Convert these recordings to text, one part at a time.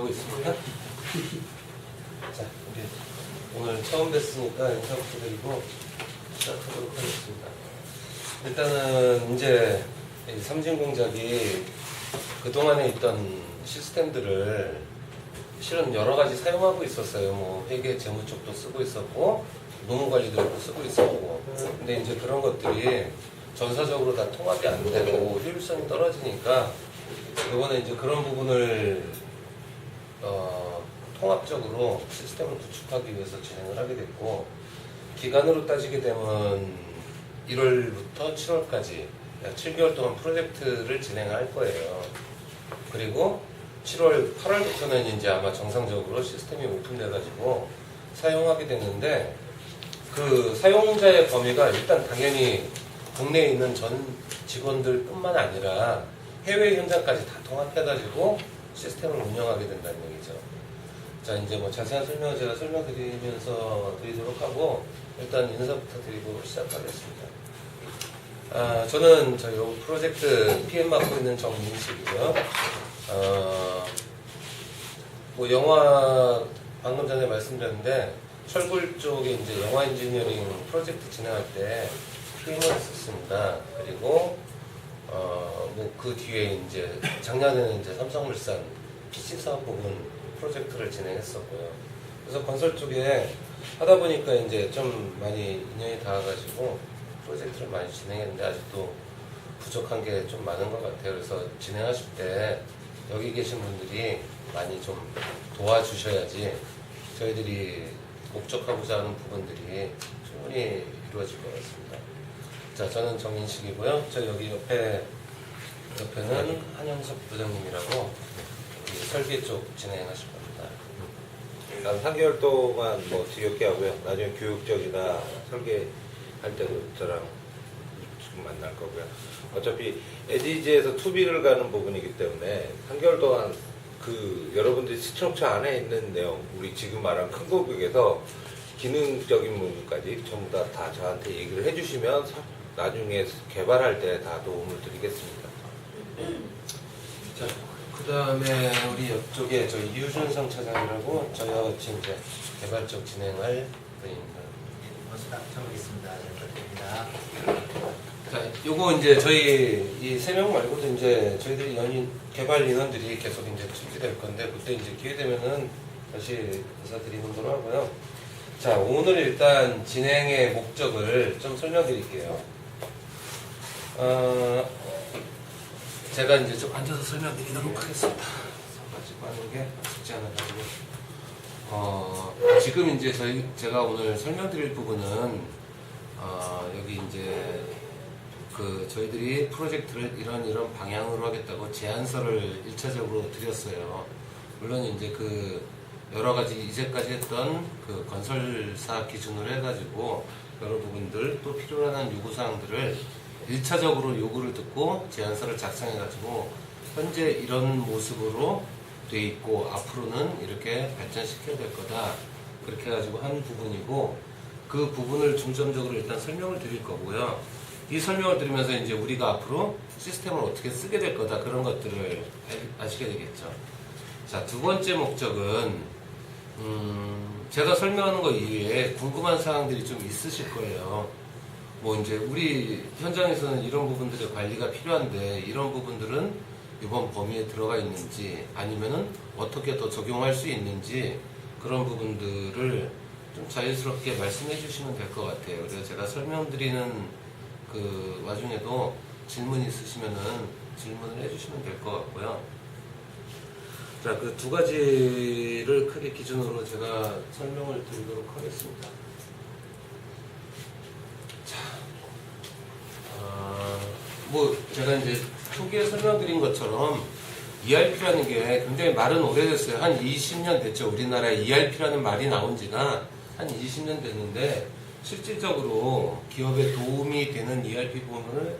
있습니다. 자, 우리 오늘 처음 뵀으니까 인사부터 드리고 시작하도록 하겠습니다. 일단은 이제 삼진공작이 그동안에 있던 시스템들을 실은 여러 가지 사용하고 있었어요. 뭐 회계 재무 쪽도 쓰고 있었고 노무관리들도 쓰고 있었고, 근데 이제 그런 것들이 전사적으로 다 통합이 안 되고 효율성이 떨어지니까 이번에 이제 그런 부분을 통합적으로 시스템을 구축하기 위해서 진행을 하게 됐고, 기간으로 따지게 되면 1월부터 7월까지 약 7개월 동안 프로젝트를 진행할 거예요. 그리고 7월, 8월부터는 이제 아마 정상적으로 시스템이 오픈돼가지고 사용하게 되는데, 그 사용자의 범위가 일단 당연히 국내에 있는 전 직원들 뿐만 아니라 해외 현장까지 다 통합해가지고 시스템을 운영하게 된다는 얘기죠. 자, 이제 뭐 자세한 설명을 제가 설명드리면서 드리도록 하고, 일단 인사부터 드리고 시작하겠습니다. 저는 저희 프로젝트 PM 맡고 있는 정민식이고요. 뭐 영화 방금 전에 말씀드렸는데 철골 쪽에 이제 영화 인지니어링 프로젝트 진행할 때 PM을 했었습니다. 그리고 뭐 그 뒤에 이제 작년에는 이제 삼성물산 PC 사업 부분 프로젝트를 진행했었고요. 그래서 건설 쪽에 하다 보니까 이제 좀 많이 인연이 닿아가지고 프로젝트를 많이 진행했는데 아직도 부족한 게 좀 많은 것 같아요. 그래서 진행하실 때 여기 계신 분들이 많이 좀 도와주셔야지 저희들이 목적하고자 하는 부분들이 충분히 이루어질 것 같습니다. 자, 저는 정인식이고요. 저 여기 옆에는 한영석 부장님이라고 설계 쪽 진행하실 겁니다. 한 3개월 동안 뭐 지겹게 하고요. 나중에 교육적이나 설계할 때도 저랑 지금 만날 거고요. 어차피 에디지에서 투비를 가는 부분이기 때문에 3개월 동안 그 여러분들이 시청차 안에 있는 내용, 우리 지금 말한 큰 고객에서 기능적인 부분까지 전부 다 저한테 얘기를 해주시면 나중에 개발할 때 다 도움을 드리겠습니다. 자, 그 다음에 우리 옆쪽에 저 이유준성 차장이라고 저희와 같이 이제 개발 쪽 진행할 분입니다. 처음이겠습니다. 부탁드립니다. 자, 요거 이제 저희 이 세 명 말고도 이제 저희들이 개발 인원들이 계속 이제 출시될 건데, 그때 이제 기회 되면은 다시 인사드리는 걸로 하고요. 자, 오늘 일단 진행의 목적을 좀 설명드릴게요. 제가 이제 좀 앉아서 설명드리도록 하겠습니다. 가지고 하는 게 쉽지 않아가지고. 지금 이제 제가 오늘 설명드릴 부분은, 여기 이제 저희들이 프로젝트를 이런 방향으로 하겠다고 제안서를 1차적으로 드렸어요. 물론 이제 여러 가지 이제까지 했던 건설사 기준으로 해가지고 여러 부분들 또 필요한 요구사항들을 1차적으로 요구를 듣고 제안서를 작성해가지고 현재 이런 모습으로 돼 있고 앞으로는 이렇게 발전시켜야 될 거다, 그렇게 해가지고 한 부분이고, 그 부분을 중점적으로 일단 설명을 드릴 거고요. 이 설명을 드리면서 이제 우리가 앞으로 시스템을 어떻게 쓰게 될 거다, 그런 것들을 아시게 되겠죠. 자, 두 번째 목적은 제가 설명하는 거 이외에 궁금한 사항들이 좀 있으실 거예요. 뭐 이제 우리 현장에서는 이런 부분들의 관리가 필요한데 이런 부분들은 이번 범위에 들어가 있는지, 아니면은 어떻게 더 적용할 수 있는지, 그런 부분들을 좀 자연스럽게 말씀해 주시면 될 것 같아요. 그래서 제가 설명드리는 그 와중에도 질문 있으시면은 질문을 해주시면 될 것 같고요. 자, 그 두 가지를 크게 기준으로 제가 설명을 드리도록 하겠습니다. 자, 뭐 제가 이제 초기에 설명드린 것처럼 ERP라는 게 굉장히 말은 오래됐어요. 한 20년 됐죠. 우리나라에 ERP라는 말이 나온 지가 한 20년 됐는데, 실질적으로 기업에 도움이 되는 ERP 부분을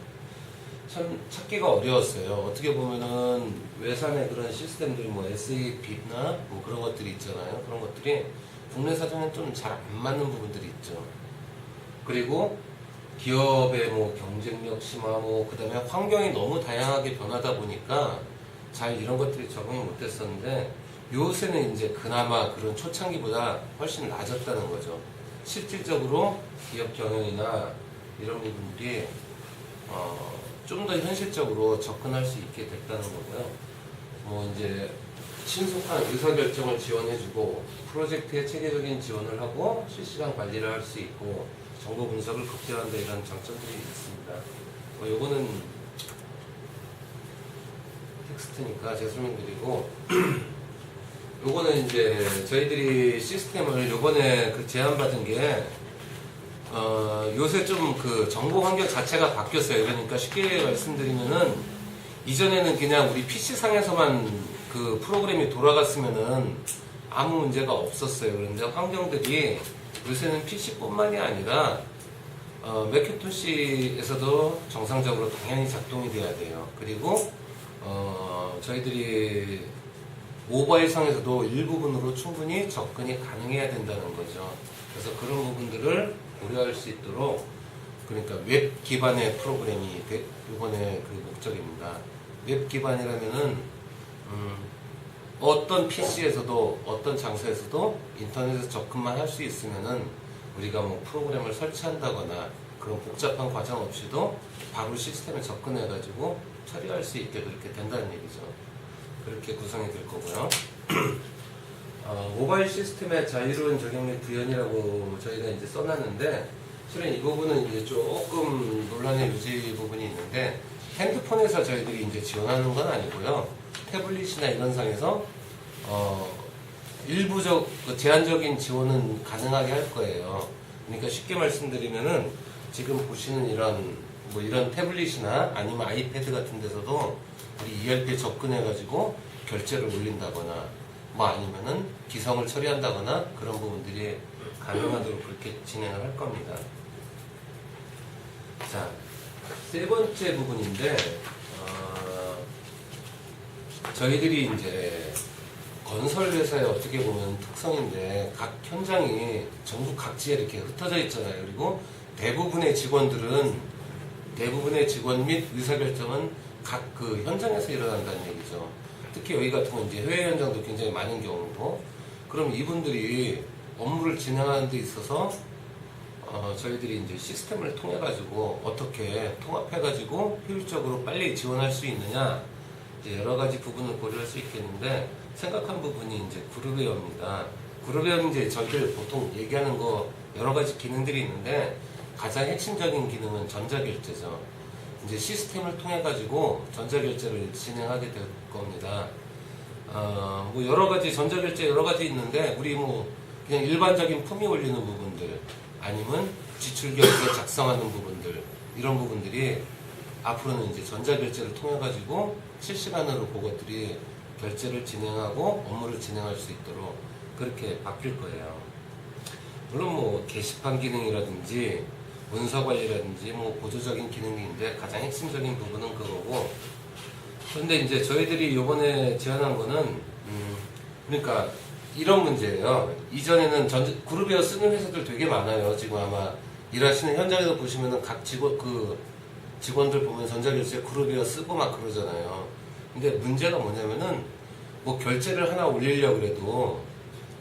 참 찾기가 어려웠어요. 어떻게 보면은 외산의 그런 시스템들이 뭐 SAP나 뭐 그런 것들이 있잖아요. 그런 것들이 국내 사정엔 좀 잘 안 맞는 부분들이 있죠. 그리고 기업의 뭐 경쟁력 심화고, 그 다음에 환경이 너무 다양하게 변하다 보니까 잘 이런 것들이 적응이 못했었는데, 요새는 이제 그나마 그런 초창기보다 훨씬 낮았다는 거죠. 실질적으로 기업 경영이나 이런 부분들이 좀 더 현실적으로 접근할 수 있게 됐다는 거고요. 뭐 이제 신속한 의사결정을 지원해주고 프로젝트에 체계적인 지원을 하고 실시간 관리를 할 수 있고 정보 분석을 극대화한다 이런 장점들이 있습니다. 요거는 텍스트니까 제가 설명드리고 요거는 이제 저희들이 시스템을 요번에 그 제안받은 게 요새 좀 그 정보 환경 자체가 바뀌었어요. 그러니까 쉽게 말씀드리면은 이전에는 그냥 우리 PC상에서만 그 프로그램이 돌아갔으면은 아무 문제가 없었어요. 그런데 환경들이 요새는 PC뿐만이 아니라 매cin토시에서도 정상적으로 당연히 작동이 돼야 돼요. 그리고 저희들이 모바일상에서도 일부분으로 충분히 접근이 가능해야 된다는 거죠. 그래서 그런 부분들을 고려할 수 있도록 그러니까 웹 기반의 프로그램이 이번에 그 목적입니다. 웹 기반이라면은 어떤 PC에서도 어떤 장소에서도 인터넷에서 접근만 할 수 있으면은 우리가 뭐 프로그램을 설치한다거나 그런 복잡한 과정 없이도 바로 시스템에 접근해가지고 처리할 수 있게 그렇게 된다는 얘기죠. 그렇게 구성이 될 거고요. 모바일 시스템의 자유로운 적용 및 구현이라고 저희가 이제 써놨는데 실은 이 부분은 이제 조금 논란의 유지 부분이 있는데 핸드폰에서 저희들이 이제 지원하는 건 아니고요. 태블릿이나 이런 상에서 일부적 제한적인 지원은 가능하게 할 거예요. 그러니까 쉽게 말씀드리면은 지금 보시는 이런 태블릿이나 아니면 아이패드 같은 데서도 우리 ERP에 접근해가지고 결제를 올린다거나 뭐 아니면은 기성을 처리한다거나 그런 부분들이 가능하도록 그렇게 진행을 할 겁니다. 자, 세 번째 부분인데 저희들이 이제 건설회사의 어떻게 보면 특성인데 각 현장이 전국 각지에 이렇게 흩어져 있잖아요. 그리고 대부분의 직원 및 의사결정은 각 그 현장에서 일어난다는 얘기죠. 특히 여기 같은 건 이제 해외 현장도 굉장히 많은 경우고, 그럼 이분들이 업무를 진행하는 데 있어서 저희들이 이제 시스템을 통해 가지고 어떻게 통합해 가지고 효율적으로 빨리 지원할 수 있느냐, 이제 여러 가지 부분을 고려할 수 있겠는데 생각한 부분이 이제 그룹웨어입니다. 그룹웨어는 이제 저희들 보통 얘기하는 거 여러 가지 기능들이 있는데 가장 핵심적인 기능은 전자결제죠. 이제 시스템을 통해 가지고 전자결제를 진행하게 될 겁니다. 뭐 여러 가지 전자결제 여러 가지 있는데 우리 뭐 그냥 일반적인 품위 올리는 부분들 아니면 지출결제 작성하는 부분들 이런 부분들이 앞으로는 이제 전자결제를 통해 가지고 실시간으로 그것들이 결제를 진행하고 업무를 진행할 수 있도록 그렇게 바뀔 거예요. 물론 뭐 게시판 기능이라든지 문서 관리라든지 뭐 보조적인 기능인데 가장 핵심적인 부분은 그거고, 그런데 이제 저희들이 이번에 제안한 거는 그러니까 이런 문제예요. 이전에는 그룹웨어 쓰는 회사들 되게 많아요. 지금 아마 일하시는 현장에서 보시면은 각 직원들 보면 전자결제 그룹웨어 쓰고 막 그러잖아요. 근데 문제가 뭐냐면은 뭐 결제를 하나 올리려고 그래도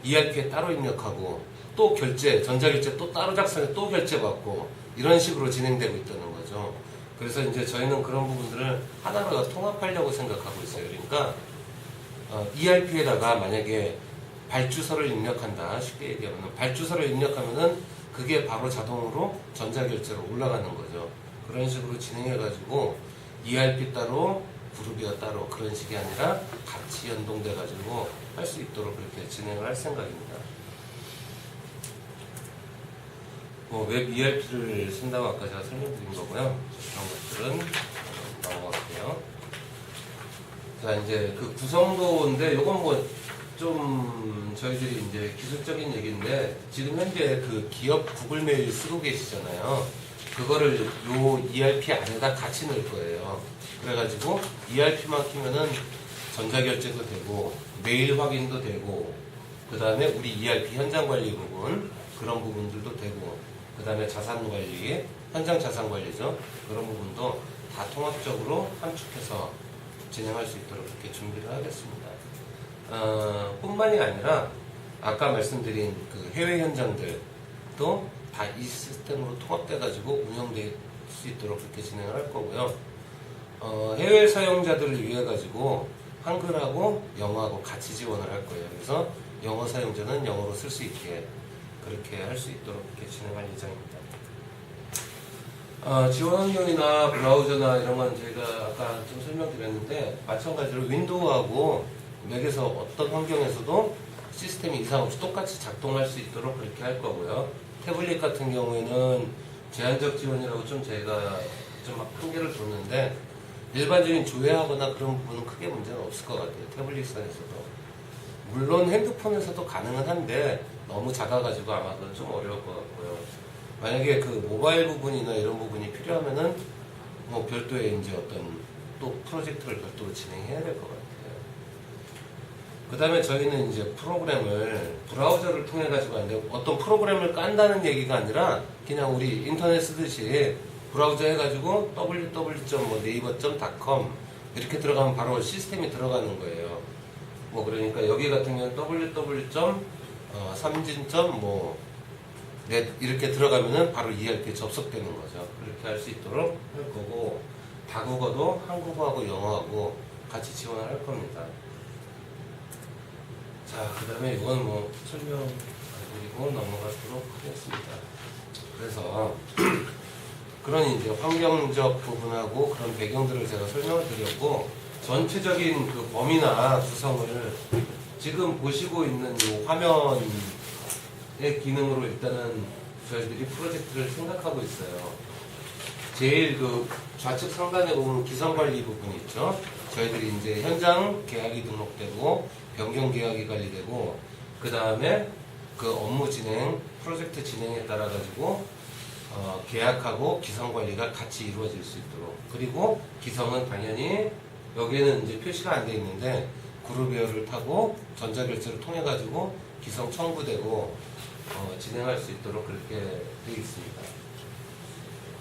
ERP에 따로 입력하고 또 전자결제 또 따로 작성해 또 결제받고 이런 식으로 진행되고 있다는 거죠. 그래서 이제 저희는 그런 부분들을 하나로 통합하려고 생각하고 있어요. 그러니까 ERP에다가 만약에 발주서를 입력한다. 쉽게 얘기하면 발주서를 입력하면은 그게 바로 자동으로 전자결제로 올라가는 거죠. 그런 식으로 진행해가지고 ERP 따로 그룹웨어 따로 그런 식이 아니라 같이 연동돼가지고 할 수 있도록 그렇게 진행을 할 생각입니다. 웹 ERP를 쓴다고 아까 제가 설명드린 거고요. 그런 것들은 넘어갈게요. 자, 이제 그 구성도인데 요건 뭐 좀 저희들이 이제 기술적인 얘기인데 지금 현재 그 기업 구글 메일 쓰고 계시잖아요. 그거를 요 ERP 안에다 같이 넣을 거예요. 그래가지고 ERP만 키면은 전자결제도 되고 메일 확인도 되고 그 다음에 우리 ERP 현장 관리 부분 그런 부분들도 되고 그 다음에 자산 관리, 현장 자산 관리죠. 그런 부분도 다 통합적으로 함축해서 진행할 수 있도록 그렇게 준비를 하겠습니다. 뿐만이 아니라 아까 말씀드린 그 해외 현장들도 다 이 시스템으로 통합돼가지고 운영될 수 있도록 그렇게 진행을 할 거고요. 해외 사용자들을 위해 가지고 한글하고 영어하고 같이 지원을 할 거예요. 그래서 영어 사용자는 영어로 쓸 수 있게 그렇게 할 수 있도록 그렇게 진행할 예정입니다. 지원 환경이나 브라우저나 이런 건 제가 아까 좀 설명드렸는데 마찬가지로 윈도우하고 맥에서 어떤 환경에서도 시스템이 이상 없이 똑같이 작동할 수 있도록 그렇게 할 거고요. 태블릿 같은 경우에는 제한적 지원이라고 좀 제가 좀 한계를 뒀는데 일반적인 조회하거나 그런 부분은 크게 문제는 없을 것 같아요. 태블릿선에서도. 물론 핸드폰에서도 가능은 한데 너무 작아가지고 아마 그건 좀 어려울 것 같고요. 만약에 그 모바일 부분이나 이런 부분이 필요하면은 뭐 별도의 이제 어떤 또 프로젝트를 별도로 진행해야 될 것 같아요. 그 다음에 저희는 이제 프로그램을 브라우저를 통해 가지고 하는데 어떤 프로그램을 깐다는 얘기가 아니라 그냥 우리 인터넷 쓰듯이 브라우저 해가지고 www.naver.com 이렇게 들어가면 바로 시스템이 들어가는 거예요. 뭐 그러니까 여기 같은 경우는 www.삼진.net 이렇게 들어가면은 바로 ERP에 접속되는 거죠. 그렇게 할 수 있도록 할 거고 다국어도 한국어하고 영어하고 같이 지원을 할 겁니다. 자, 그 다음에 이건 뭐 설명 안 드리고 넘어가도록 하겠습니다. 그래서 그런 이제 환경적 부분하고 그런 배경들을 제가 설명을 드렸고 전체적인 그 범위나 구성을 지금 보시고 있는 이 화면의 기능으로 일단은 저희들이 프로젝트를 생각하고 있어요. 제일 그 좌측 상단에 보면 기상관리 부분이 있죠. 저희들이 이제 현장 계약이 등록되고 변경 계약이 관리되고 그 다음에 그 업무 진행, 프로젝트 진행에 따라 가지고 계약하고 기성 관리가 같이 이루어질 수 있도록 그리고 기성은 당연히 여기에는 이제 표시가 안 돼 있는데 그룹웨어를 타고 전자결제를 통해 가지고 기성 청구되고 진행할 수 있도록 그렇게 되어 있습니다.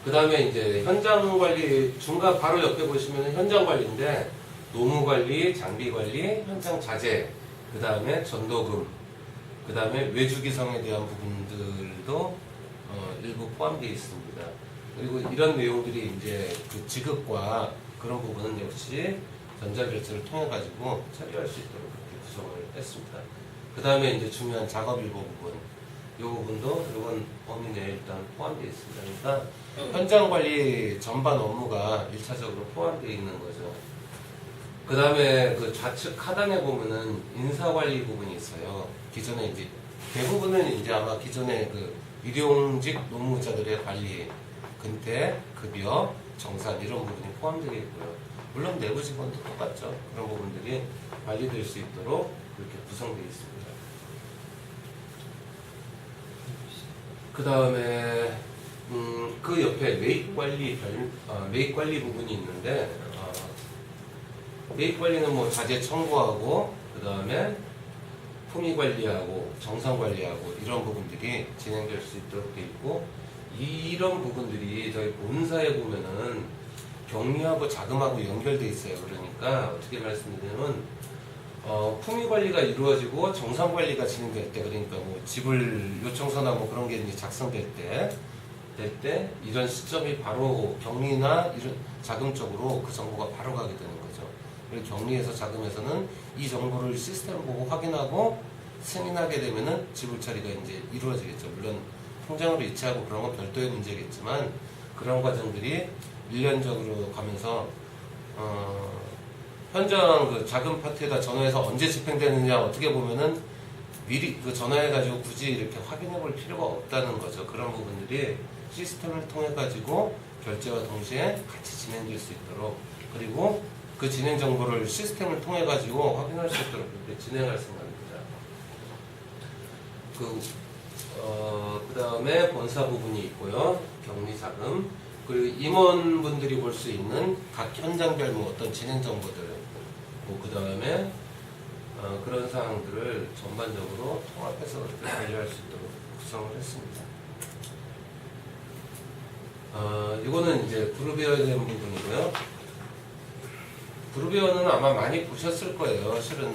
그 다음에 이제 현장 관리 중간 바로 옆에 보시면 현장 관리인데 노무 관리, 장비 관리, 현장 자재, 그 다음에 전도금, 그 다음에 외주 기성에 대한 부분들도 일부 포함되어 있습니다. 그리고 이런 내용들이 이제 그 지급과 그런 부분은 역시 전자결제를 통해 가지고 처리할 수 있도록 그렇게 구성을 했습니다. 그 다음에 이제 중요한 작업 일부 부분, 이 부분도 이건 범위 내에 일단 포함되어 있습니다. 그러니까 현장 관리 전반 업무가 1차적으로 포함되어 있는 거죠. 그 다음에 그 좌측 하단에 보면은 인사관리 부분이 있어요. 기존에 이제 대부분은 이제 아마 기존에 그 일용직 노무자들의 관리, 근태, 급여, 정산 이런 부분이 포함되어 있고요. 물론 내부 직원도 똑같죠. 그런 부분들이 관리될 수 있도록 그렇게 구성되어 있습니다. 그 다음에 그 옆에 매입 관리 부분이 있는데 매입 관리는 뭐 자재 청구하고 그 다음에 품위 관리하고 정상 관리하고 이런 부분들이 진행될 수 있도록 되어 있고 이런 부분들이 저희 본사에 보면은 격리하고 자금하고 연결돼 있어요. 그러니까 어떻게 말씀드리냐면 품위 관리가 이루어지고 정상 관리가 진행될 때 그러니까 뭐 지불 요청서나 뭐 그런 게 이제 작성될 때 이런 시점이 바로 격리나 이런 자금 쪽으로 그 정보가 바로 가게 되는 거죠. 그리고 격리에서 자금에서는 이 정보를 시스템 보고 확인하고 승인하게 되면은 지불 처리가 이제 이루어지겠죠. 물론 통장으로 이체하고 그런 건 별도의 문제겠지만 그런 과정들이 일련적으로 가면서 현장 그 자금 파트에다 전화해서 언제 집행되느냐 어떻게 보면은 미리 그 전화해가지고 굳이 이렇게 확인해 볼 필요가 없다는 거죠. 그런 부분들이 시스템을 통해 가지고 결제와 동시에 같이 진행될 수 있도록 그리고 그 진행 정보를 시스템을 통해 가지고 확인할 수 있도록 그렇게 진행할 생각입니다. 그 다음에 본사 부분이 있고요. 격리 자금 그리고 임원분들이 볼 수 있는 각 현장별 뭐 어떤 진행 정보들 그 다음에 그런 사항들을 전반적으로 통합해서 관리할 수 있도록 구성을 했습니다. 이거는 이제 그룹웨어에 대한 부분이고요. 그루베어는 아마 많이 보셨을 거예요. 실은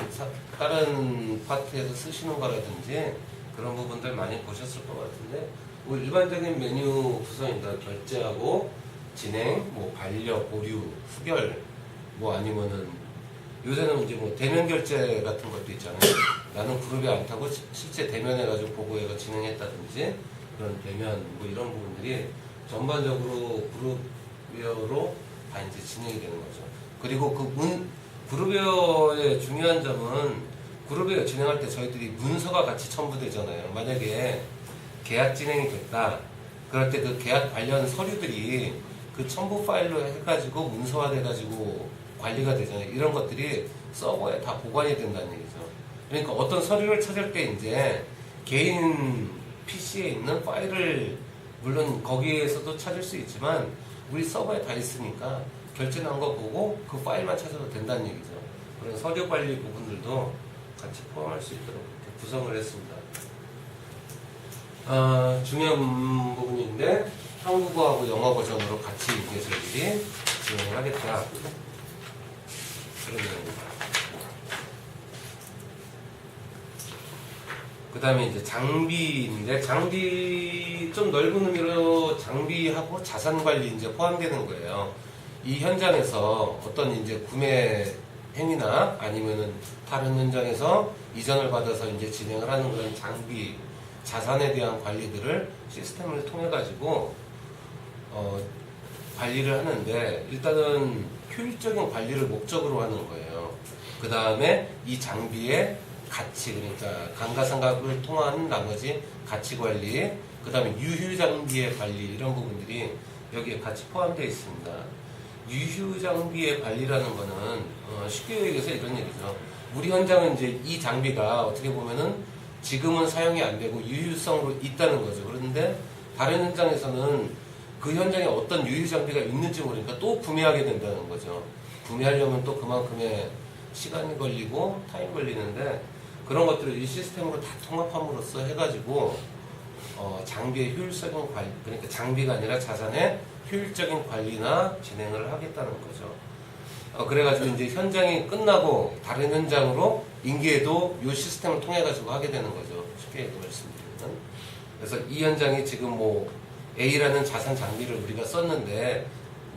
다른 파트에서 쓰시는 거라든지 그런 부분들 많이 보셨을 것 같은데, 뭐 일반적인 메뉴 구성입니다. 결제하고 진행, 뭐 반려, 보류, 후결, 뭐 아니면은 요새는 이제 뭐 대면 결제 같은 것도 있잖아요. 나는 그룹에 안 타고 실제 대면해가지고 보고해가 진행했다든지 그런 대면 뭐 이런 부분들이 전반적으로 그룹웨어로 다 이제 진행이 되는 거죠. 그리고 그룹웨어의 중요한 점은 그룹웨어 진행할 때 저희들이 문서가 같이 첨부되잖아요. 만약에 계약 진행이 됐다. 그럴 때 그 계약 관련 서류들이 그 첨부 파일로 해가지고 문서화돼가지고 관리가 되잖아요. 이런 것들이 서버에 다 보관이 된다는 얘기죠. 그러니까 어떤 서류를 찾을 때 이제 개인 PC에 있는 파일을 물론 거기에서도 찾을 수 있지만 우리 서버에 다 있으니까 결제 난 거 보고 그 파일만 찾아도 된다는 얘기죠. 그런 서류 관리 부분들도 같이 포함할 수 있도록 이렇게 구성을 했습니다. 중요한 부분인데 한국어하고 영어 버전으로 같이 이제 저희들이 진행을 하겠다. 그런 내용입니다. 그 다음에 이제 장비인데, 장비, 좀 넓은 의미로 장비하고 자산 관리 이제 포함되는 거예요. 이 현장에서 어떤 이제 구매 행위나 아니면은 다른 현장에서 이전을 받아서 이제 진행을 하는 그런 장비, 자산에 대한 관리들을 시스템을 통해 가지고 관리를 하는데, 일단은 효율적인 관리를 목적으로 하는 거예요. 그 다음에 이 장비의 가치, 그러니까 감가상각을 통한 나머지 가치 관리, 그 다음에 유휴 장비의 관리, 이런 부분들이 여기에 같이 포함되어 있습니다. 유휴 장비의 관리라는 거는 쉽게 얘기해서 이런 얘기죠. 우리 현장은 이제 이 장비가 어떻게 보면은 지금은 사용이 안 되고 유휴성으로 있다는 거죠. 그런데 다른 현장에서는 그 현장에 어떤 유휴 장비가 있는지 모르니까 또 구매하게 된다는 거죠. 구매하려면 또 그만큼의 시간이 걸리고 타임 걸리는데, 그런 것들을 이 시스템으로 다 통합함으로써 해가지고 장비의 효율적인 관리, 그러니까 장비가 아니라 자산의 효율적인 관리나 진행을 하겠다는 거죠. 그래가지고 이제 현장이 끝나고 다른 현장으로 인계도 이 시스템을 통해 가지고 하게 되는 거죠. 쉽게 말씀드리면. 그래서 이 현장이 지금 뭐 A라는 자산 장비를 우리가 썼는데,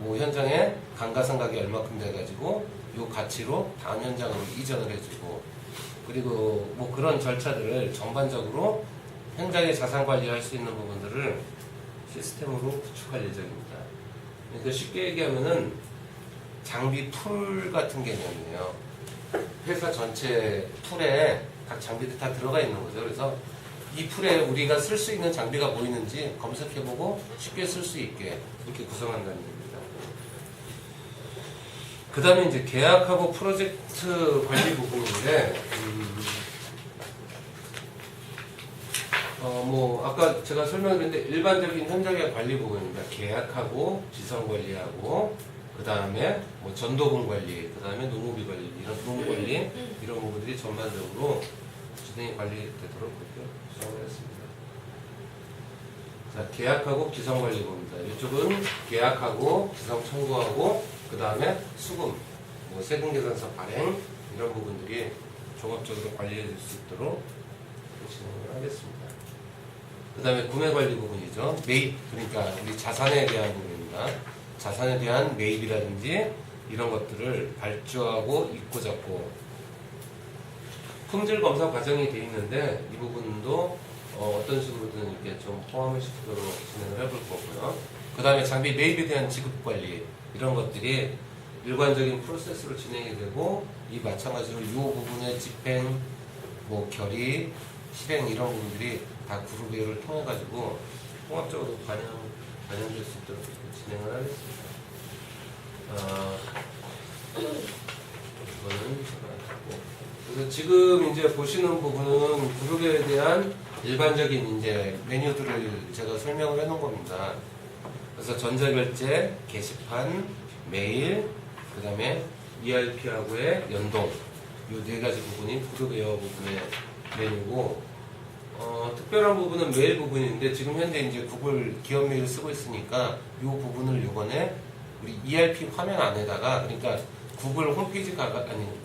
뭐 현장에 감가상각이 얼마큼 돼가지고 이 가치로 다음 현장으로 이전을 해주고, 그리고 뭐 그런 절차들을 전반적으로 현장의 자산 관리할 수 있는 부분들을 시스템으로 구축할 예정입니다. 그러니까 쉽게 얘기하면은 장비 풀 같은 개념이에요. 회사 전체 풀에 각 장비들이 다 들어가 있는 거죠. 그래서 이 풀에 우리가 쓸 수 있는 장비가 뭐 있는지 검색해보고 쉽게 쓸 수 있게 이렇게 구성한다는 얘기입니다. 그 다음에 이제 계약하고 프로젝트 관리 부분인데, 뭐 아까 제가 설명드렸는데 일반적인 현장의 관리 부분입니다. 계약하고 지성 관리하고, 그 다음에 뭐 전도금 관리, 그 다음에 농업비 관리, 이런 농업 관리, 이런 부분들이 전반적으로 진행이 관리되도록 그렇게 구성을 했습니다. 자, 계약하고 기성 관리 부분입니다. 이쪽은 계약하고 기성 청구하고, 그 다음에 수금, 뭐 세금 계산서 발행, 이런 부분들이 종합적으로 관리해 줄 수 있도록 진행을 하겠습니다. 그 다음에 구매 관리 부분이죠. 매입, 그러니까 우리 자산에 대한 부분입니다. 자산에 대한 매입이라든지 이런 것들을 발주하고 입고 잡고, 품질 검사 과정이 돼 있는데 이 부분도 어떤 식으로든 이렇게 좀 포함을 시키도록 진행을 해볼 거고요. 그 다음에 장비 매입에 대한 지급 관리, 이런 것들이 일관적인 프로세스로 진행이 되고, 이 마찬가지로 이 부분의 집행, 뭐 결의, 실행, 이런 부분들이 다 그룹웨어를 통해 가지고 통합적으로 반영될 수 있도록 진행을 하겠습니다. 이거는 제가 하고, 그래서 지금 이제 보시는 부분은 그룹에 대한 일반적인 이제 메뉴들을 제가 설명을 해놓은 겁니다. 그래서 전자결제, 게시판, 메일, 그 다음에 ERP하고의 연동, 이 네 가지 부분이 그룹웨어 부분의 메뉴고, 특별한 부분은 메일 부분인데, 지금 현재 이제 구글 기업 메일을 쓰고 있으니까 이 부분을 이번에 우리 ERP 화면 안에다가, 그러니까 구글 홈페이지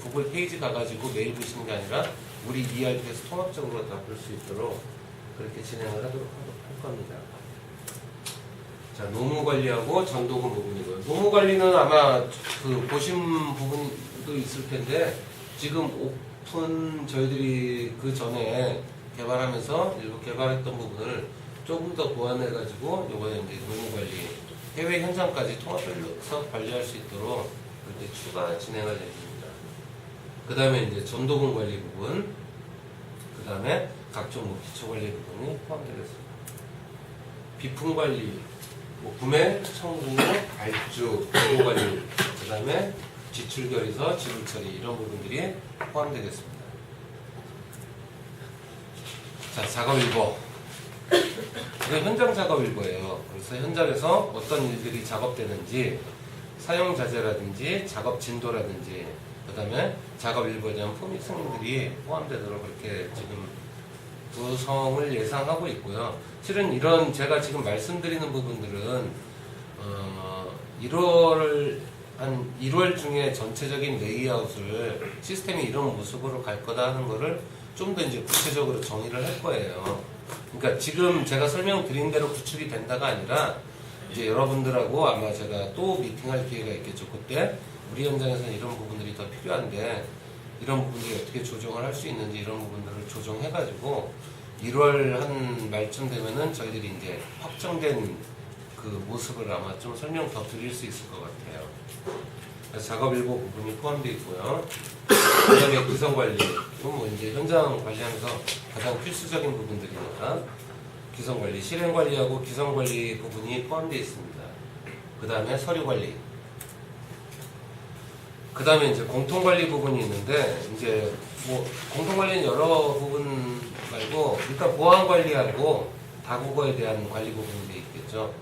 구글 페이지 가가지고 메일 보시는 게 아니라 우리 ERP에서 통합적으로 다 볼 수 있도록 그렇게 진행을 하도록 할 겁니다. 자, 노무 관리하고 전도금 부분이고요. 노무 관리는 아마 그 보신 부분도 있을 텐데 지금 오픈 저희들이 그 전에 개발하면서 일부 개발했던 부분을 조금 더 보완해가지고 요번에 이제 노무 관리 해외 현장까지 통합해서 관리할 수 있도록 그렇게 추가 진행할 예정입니다. 그 다음에 이제 전도금 관리 부분, 그 다음에 각종 뭐 기초 관리 부분이 포함되겠습니다. 비품 관리, 뭐 구매, 청구, 발주, 보고 관리, 그 다음에 지출 결의서, 지불 처리 이런 부분들이 포함되겠습니다. 자, 작업 일보. 이건 현장 작업 일보예요. 그래서 현장에서 어떤 일들이 작업되는지, 사용 자재라든지, 작업 진도라든지, 그 다음에 작업 일보에 대한 포밋 승인들이 포함되도록 그렇게 지금 구성을 예상하고 있고요. 실은 이런 제가 지금 말씀드리는 부분들은 1월 중에 전체적인 레이아웃을 시스템이 이런 모습으로 갈 거다 하는 거를 좀 더 이제 구체적으로 정의를 할 거예요. 그러니까 지금 제가 설명드린 대로 구축이 된다가 아니라 이제 여러분들하고 아마 제가 또 미팅할 기회가 있겠죠. 그때 우리 현장에서는 이런 부분들이 더 필요한데 이런 부분들이 어떻게 조정을 할 수 있는지 이런 부분들을 조정해가지고 1월 한 말쯤 되면은 저희들이 이제 확정된 그 모습을 아마 좀 설명 더 드릴 수 있을 것 같아요. 그래서 작업 일부 부분이 포함되어 있고요. 그 다음에 구성 관리, 이건 뭐 이제 현장 관리하면서 가장 필수적인 부분들이니까 기성 관리, 실행 관리하고 기성 관리 부분이 포함되어 있습니다. 그 다음에 서류 관리. 그 다음에 이제 공통 관리 부분이 있는데, 이제 뭐 공통 관리는 여러 부분 말고, 일단 보안 관리하고 다국어에 대한 관리 부분이 있겠죠.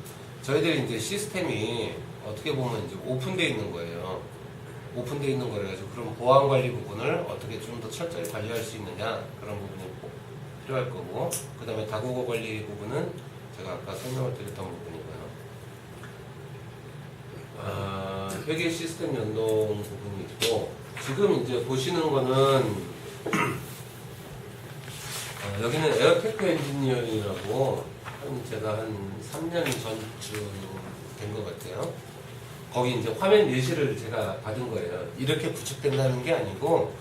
저희들이 이제 시스템이 어떻게 보면 이제 오픈되어 있는 거예요. 오픈되어 있는 거라서 그럼 보안 관리 부분을 어떻게 좀 더 철저히 관리할 수 있느냐, 그런 부분이 필요할 거고, 그 다음에 다국어 관리 부분은 제가 아까 설명을 드렸던 부분이고요. 회계 시스템 연동 부분이 있고, 지금 이제 보시는 거는 여기는 에어테크 엔지니어링이라고 제가 한 3년 전쯤 된 것 같아요. 거기 이제 화면 예시를 제가 받은 거예요. 이렇게 구축된다는 게 아니고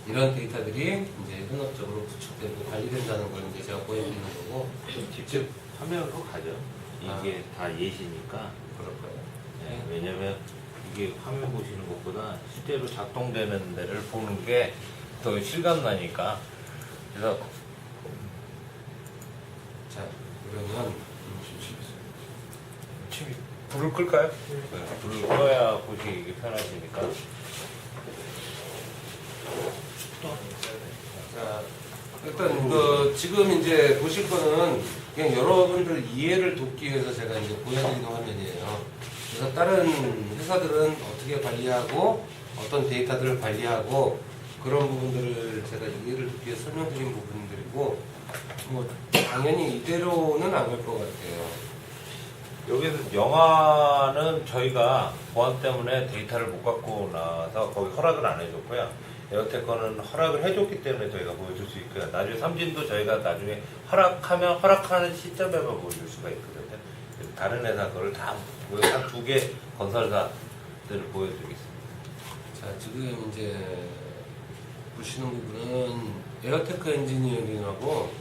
이런 데이터들이 이제 현업적으로 구축되고 관리된다는 걸 이제 제가 보여드리는 거고. 직접 화면으로 가죠. 이게 다 예시니까. 그럴까요? 네, 왜냐면 이게 화면 보시는 것보다 실제로 작동되는 데를 보는 게 더 실감 나니까. 그래서 자, 그러면 불을 끌까요? 네, 불을 꺼야 보시기 편하시니까. 자, 일단 지금 이제 보실 거는 그냥 여러분들 이해를 돕기 위해서 제가 이제 보여드리는 화면이에요. 그래서 다른 회사들은 어떻게 관리하고 어떤 데이터들을 관리하고 그런 부분들을 제가 이해를 돕기 위해서 설명드린 부분들이고, 뭐 당연히 이대로는 안 갈 것 같아요. 여기서 영화는 저희가 보안 때문에 데이터를 못 갖고 나서 거기 허락을 안 해줬고요. 에어테커는 허락을 해줬기 때문에 저희가 보여줄 수 있고요. 나중에 삼진도 저희가 나중에 허락하는 시점에만 보여줄 수가 있거든요. 다른 회사 거를 다 한 2개 건설사들을 보여드리겠습니다. 자, 지금 이제 보시는 부분은 에어테크 엔지니어링하고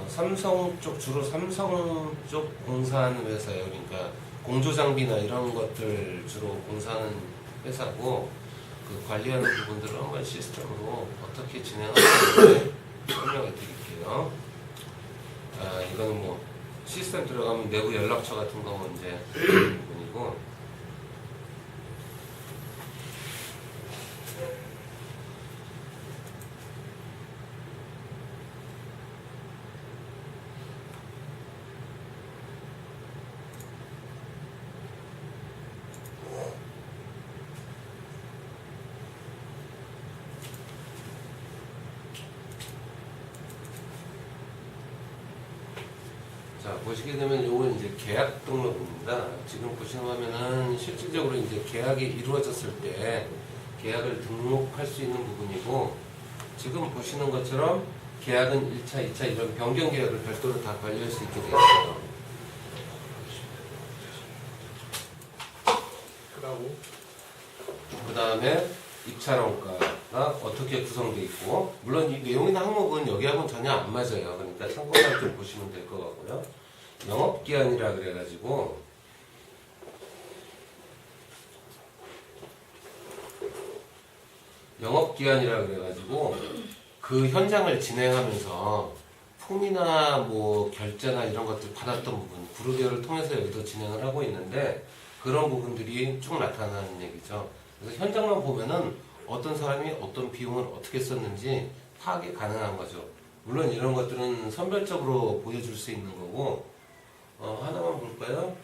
삼성 쪽, 주로 삼성 쪽 공사하는 회사예요. 그러니까 공조 장비나 이런 것들 주로 공사하는 회사고, 그 관리하는 부분들을 한번 시스템으로 어떻게 진행하는지 설명해 드릴게요. 이거는 뭐 시스템 들어가면 내부 연락처 같은 거 이제 부분이고, 자, 보시게 되면 요건 이제 계약 등록입니다. 지금 보시는 화면은 실질적으로 이제 계약이 이루어졌을 때 계약을 등록할 수 있는 부분이고, 지금 보시는 것처럼 계약은 1차, 2차 이런 변경 계약을 별도로 다 관리할 수 있게 되어 있어요. 그 다음에 입찰원가가 어떻게 구성되어 있고, 물론 이 내용이나 항목은 여기하고는 전혀 안 맞아요. 그러니까 참고만 좀 보시면 될 것 같고요. 영업기한이라 그래가지고 그 현장을 진행하면서 품이나 뭐 결제나 이런 것들 받았던 부분, 구르기를 통해서 여기도 진행을 하고 있는데, 그런 부분들이 쭉 나타나는 얘기죠. 그래서 현장만 보면은 어떤 사람이 어떤 비용을 어떻게 썼는지 파악이 가능한 거죠. 물론 이런 것들은 선별적으로 보여줄 수 있는 거고, 하나만 볼까요?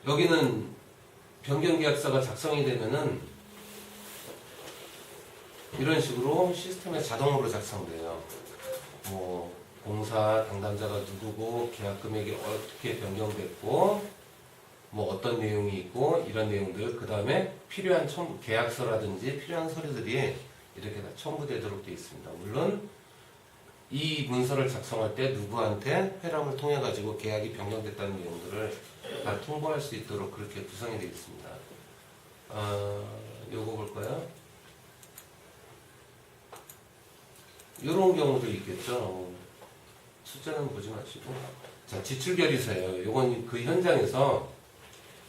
여기는 변경계약서가 작성이 되면은 이런 식으로 시스템에 자동으로 작성돼요. 뭐 공사 담당자가 누구고, 계약 금액이 어떻게 변경됐고, 뭐 어떤 내용이 있고, 이런 내용들, 그 다음에 필요한 계약서라든지 필요한 서류들이 이렇게 다 첨부되도록 되어 있습니다. 물론 이 문서를 작성할 때 누구한테 회람을 통해 가지고 계약이 변경됐다는 내용들을 다 통보할 수 있도록 그렇게 구성이 되어 있습니다. 요거 볼까요? 이런 경우도 있겠죠. 숫자는 보지 마시고. 자, 지출결의서예요. 요건 그 현장에서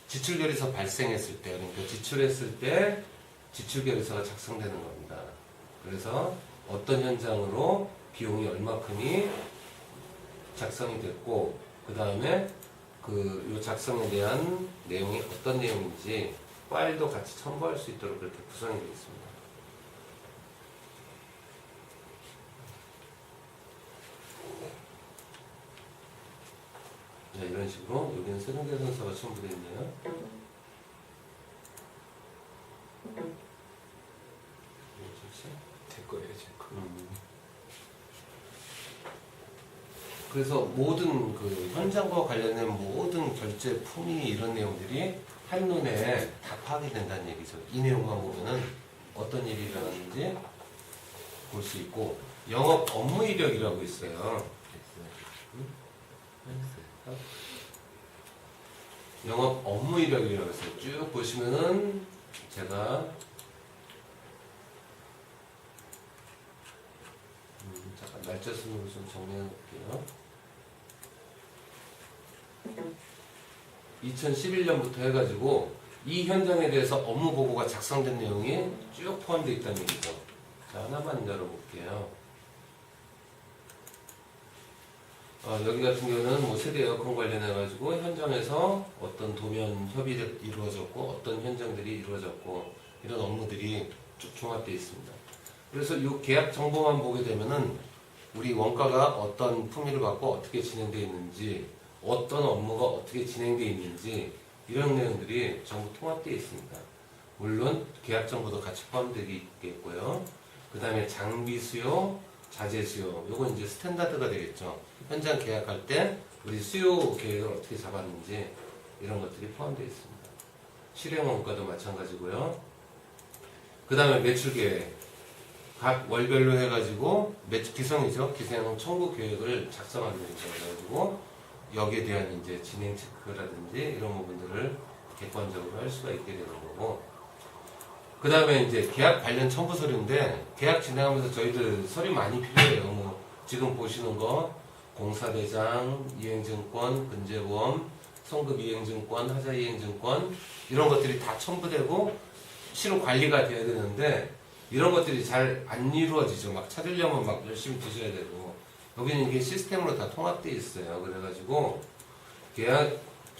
지출결의서 발생했을 때, 그러니까 지출했을 때 지출결의서가 작성되는 겁니다. 그래서 어떤 현장으로 비용이 얼마큼이 작성이 됐고, 그 다음에 요 작성에 대한 내용이 어떤 내용인지 파일도 같이 첨부할 수 있도록 그렇게 구성이 되어 있습니다. 자, 이런 식으로 여기는 세종대선서가 첨부되어 있네요. 제 거예요, 제 거. 그래서 모든 그 현장과 관련된 모든 결제 품위 이런 내용들이 한눈에 다 파악이 된다는 얘기죠. 이 내용만 보면은 어떤 일이 일어났는지 볼 수 있고, 영업 업무 이력이라고 있어요. 영업 업무 이력이라고 해서 쭉 보시면은 제가 잠깐 날짜 순으로 좀 정리해 놓을게요. 2011년부터 해가지고 이 현장에 대해서 업무 보고가 작성된 내용이 쭉 포함되어 있다는 얘기죠. 자, 하나만 열어볼게요. 여기 같은 경우는 뭐 세대 에어컨 관련해가지고 현장에서 어떤 도면 협의가 이루어졌고, 어떤 현장들이 이루어졌고, 이런 업무들이 쭉 종합되어 있습니다. 그래서 이 계약 정보만 보게 되면은 우리 원가가 어떤 품위를 받고 어떻게 진행되어 있는지, 어떤 업무가 어떻게 진행되어 있는지, 이런 내용들이 전부 통합되어 있습니다. 물론 계약 정보도 같이 포함되겠고요. 그 다음에 장비 수요, 자재 수요, 요건 이제 스탠다드가 되겠죠. 현장 계약할 때 우리 수요 계획을 어떻게 잡았는지 이런 것들이 포함되어 있습니다. 실행 원가도 마찬가지고요. 그 다음에 매출 계획, 각 월별로 해가지고 기성이죠. 기성 청구 계획을 작성하는 거죠. 그래가지고 여기에 대한 이제 진행 체크라든지 이런 부분들을 객관적으로 할 수가 있게 되는 거고, 그 다음에 이제 계약 관련 첨부 서류인데, 계약 진행하면서 저희들 서류 많이 필요해요. 뭐 지금 보시는 거 공사대장, 이행증권, 근제보험, 성급 이행증권, 하자 이행증권, 이런 것들이 다 첨부되고 실로 관리가 돼야 되는데, 이런 것들이 잘 안 이루어지죠. 막 찾으려면 막 열심히 드셔야 되고, 여기는 이게 시스템으로 다 통합되어 있어요. 그래가지고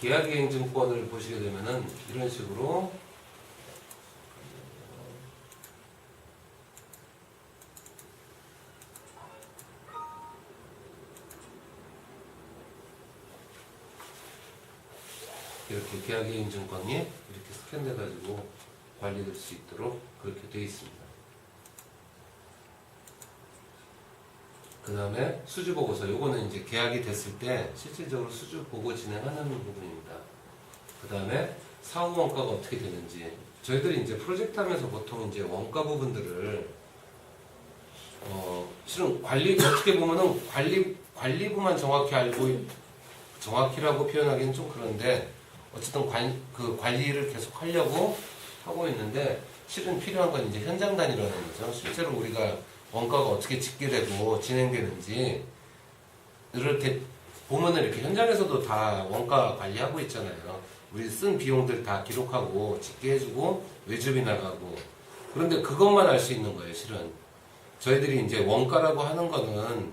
계약이행증권을 보시게 되면은 이런 식으로 이렇게 계약이행증권이 이렇게 스캔돼가지고 관리될 수 있도록 그렇게 되어 있습니다. 그 다음에 수주 보고서, 요거는 이제 계약이 됐을 때 실질적으로 수주 보고 진행하는 부분입니다. 그 다음에 사후 원가가 어떻게 되는지, 저희들이 이제 프로젝트 하면서 보통 이제 원가 부분들을 실은 어떻게 보면은 관리부만 정확히 알고, 정확히라고 표현하기는 좀 그런데, 어쨌든 그 관리를 계속 하려고 하고 있는데, 실은 필요한 건 이제 현장 단위라는 거죠. 실제로 우리가 원가가 어떻게 집계되고 진행되는지, 이렇게 보면은 이렇게 현장에서도 다 원가 관리하고 있잖아요. 우리 쓴 비용들 다 기록하고 집계해주고 외주비 나가고. 그런데 그것만 알 수 있는 거예요, 실은. 저희들이 이제 원가라고 하는 거는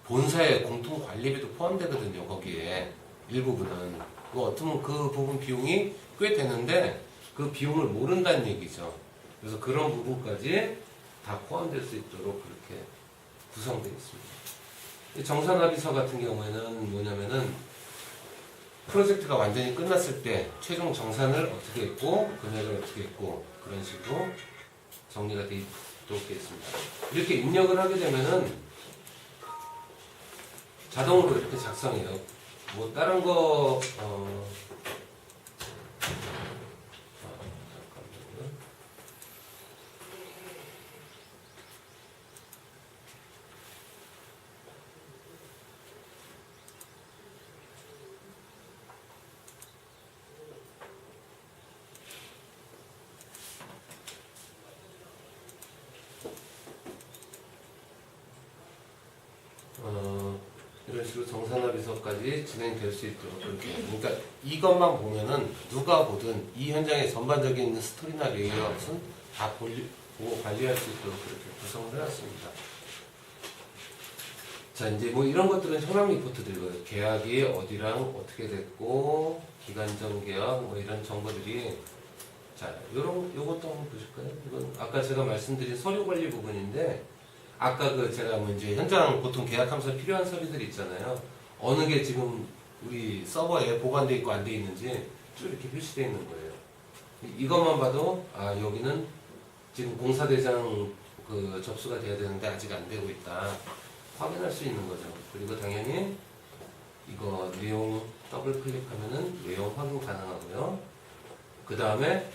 본사의 공통 관리비도 포함되거든요, 거기에. 일부분은. 어쩌면 그 부분 비용이 꽤 되는데 그 비용을 모른다는 얘기죠. 그래서 그런 부분까지 다 포함될 수 있도록 그렇게 구성되어 있습니다. 정산합의서 같은 경우에는 뭐냐면은 프로젝트가 완전히 끝났을 때 최종 정산을 어떻게 했고 금액을 어떻게 했고 그런 식으로 정리가 되어 있도록 되어 있습니다. 이렇게 입력을 하게 되면은 자동으로 이렇게 작성해요. 뭐 다른 거 잠깐만요. 이런 식으로 정산합의서까지 진행될 수 있도록 그렇게. 그러니까 이것만 보면은 누가 보든 이 현장의 전반적인 스토리나 레이아웃은 다 보고 관리할 수 있도록 그렇게 구성을 해놨습니다. 자, 이제 뭐 이런 것들은 현황 리포트들이고요. 계약이 어디랑 어떻게 됐고, 기간전 계약, 뭐 이런 정보들이. 자, 요것도 한번 보실까요? 이건 아까 제가 말씀드린 서류 관리 부분인데, 아까 제가 뭐 이제 현장 보통 계약하면서 필요한 서류들이 있잖아요. 어느 게 지금 우리 서버에 보관되어 있고 안 돼 있는지 쭉 이렇게 표시되어 있는 거예요. 이것만 봐도, 아, 여기는 지금 공사대장 접수가 돼야 되는데 아직 안 되고 있다. 확인할 수 있는 거죠. 그리고 당연히 이거 내용 더블 클릭하면은 내용 확인 가능하고요. 그 다음에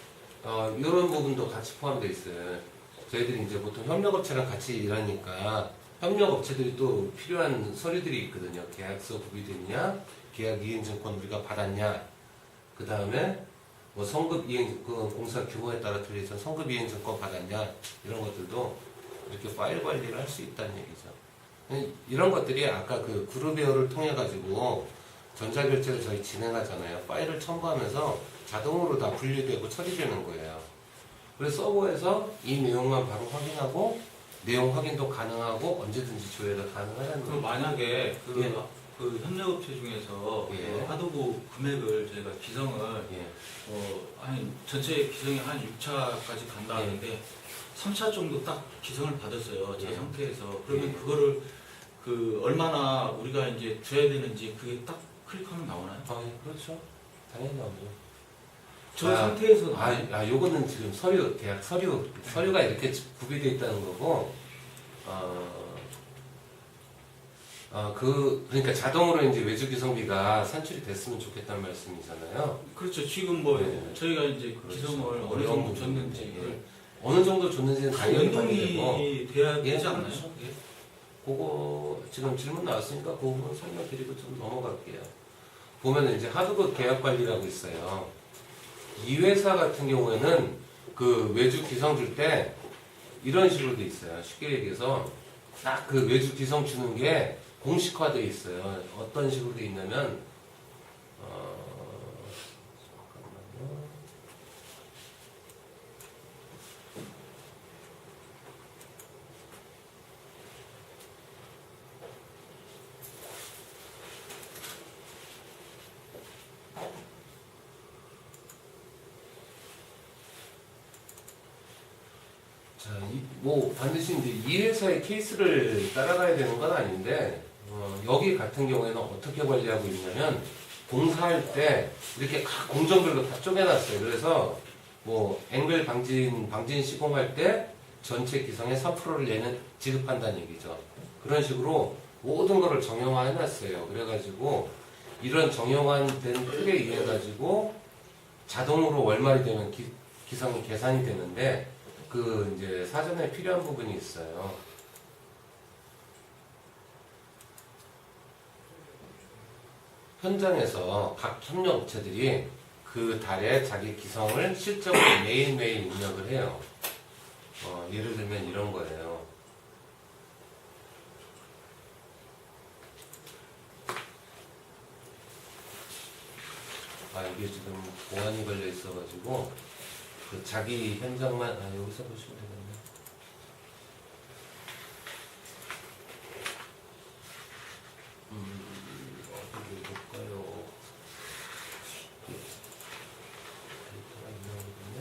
이런 부분도 같이 포함되어 있어요. 저희들이 이제 보통 협력업체랑 같이 일하니까 협력업체들이 또 필요한 서류들이 있거든요. 계약서 구비됐냐, 계약 이행증권 우리가 받았냐, 그 다음에 뭐 성급 이행 공사 규모에 따라 틀려서 성급 이행증권 받았냐, 이런 것들도 이렇게 파일 관리를 할 수 있다는 얘기죠. 이런 것들이 아까 그 그룹웨어를 통해 가지고 전자결제를 저희 진행하잖아요. 파일을 첨부하면서 자동으로 다 분류되고 처리되는 거예요. 그래서 서버에서 이 내용만 바로 확인하고 내용 확인도 가능하고 언제든지 조회가 가능하다는 그럼 거예요. 만약에 예. 그 협력업체 중에서 예. 그 하도급 금액을 저희가 기성을 예. 아니 전체 기성이 한 6차까지 간다 하는데 3차 정도 딱 기성을 받았어요. 제 예. 상태에서. 그러면 예. 그거를 얼마나 우리가 이제 줘야 되는지 그게 딱 클릭하면 나오나요? 예, 그렇죠. 당연히 나오죠. 저 상태에서 요거는 지금 계약 서류가 이렇게 구비되어 있다는 거고, 그러니까 자동으로 이제 외주 기성비가 산출이 됐으면 좋겠다는 말씀이잖아요. 그렇죠. 지금 뭐 네. 저희가 이제 그렇죠. 기성을 어느 어려운 정도 부분인데, 줬는지 예. 어느 정도 줬는지는 당연히 관리되고, 연동이 돼야 예, 되지 않나요? 그렇죠. 그거 지금 질문 나왔으니까 그 부분 설명드리고 좀 넘어갈게요. 보면은 이제 하도급 계약 관리라고 있어요. 이 회사 같은 경우에는 그 외주 기성 줄 때 이런 식으로 돼 있어요. 쉽게 얘기해서 딱 그 외주 기성 주는 게 공식화되어 있어요. 어떤 식으로 돼 있냐면 잠깐만요. 자, 뭐 반드시 이제 이 회사의 케이스를 따라가야 되는 건 아닌데 여기 같은 경우에는 어떻게 관리하고 있냐면 공사할 때 이렇게 각 공정별로 다 쪼개놨어요. 그래서 뭐 앵글 방진 시공할 때 전체 기성의 3%를 얘는 지급한다는 얘기죠. 그런 식으로 모든 거를 정형화 해놨어요. 그래가지고 이런 정형화된 틀에 의해 가지고 자동으로 월말이 되면 기성이 계산이 되는데 그 이제 사전에 필요한 부분이 있어요. 현장에서 각 협력업체들이 그 달에 자기 기성을 실적으로 매일매일 입력을 해요. 예를 들면 이런 거예요. 이게 지금 보안이 걸려 있어가지고 그 자기 현장만 여기서 보시면 되겠네. 어디 볼까요? 데이터가 있나 보군요.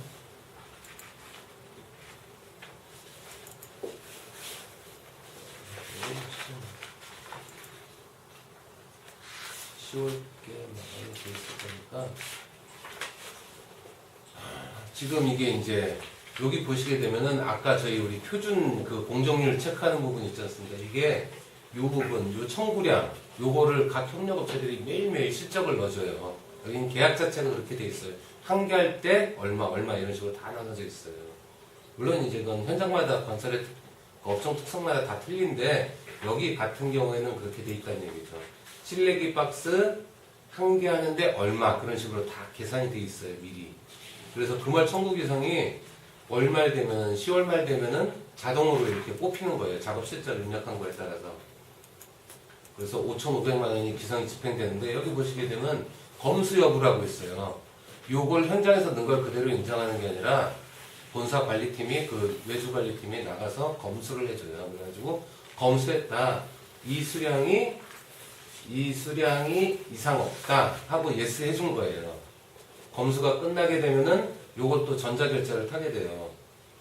쉬울게 많이 돼 있을 거니까 지금 이게 이제 여기 보시게 되면은 아까 저희 우리 표준 그 공정률 체크하는 부분 있지 않습니까? 이게 요 부분, 요 청구량 요거를 각 협력업체들이 매일매일 실적을 넣어줘요. 여기는 계약 자체가 그렇게 돼 있어요. 한 개 할 때 얼마 이런 식으로 다 나눠져 있어요. 물론 이제 그건 현장마다 건설의 업종 특성마다 다 틀린데 여기 같은 경우에는 그렇게 돼 있다는 얘기죠. 실내기 박스 한 개 하는데 얼마 그런 식으로 다 계산이 돼 있어요 미리. 그래서 주말 청구 기성이 월말 되면 10월 말 되면은 자동으로 이렇게 뽑히는 거예요. 작업 실적을 입력한 거에 따라서. 그래서 5,500만 원이 기성이 집행되는데 여기 보시게 되면 검수 여부라고 있어요. 요걸 현장에서 넣은 걸 그대로 인정하는 게 아니라 본사 관리팀이 그 외주 관리팀이 나가서 검수를 해줘요. 그래가지고 검수했다. 이 수량이 이상 없다 하고 예스 해준 거예요. 검수가 끝나게 되면은 요것도 전자결제를 타게 돼요.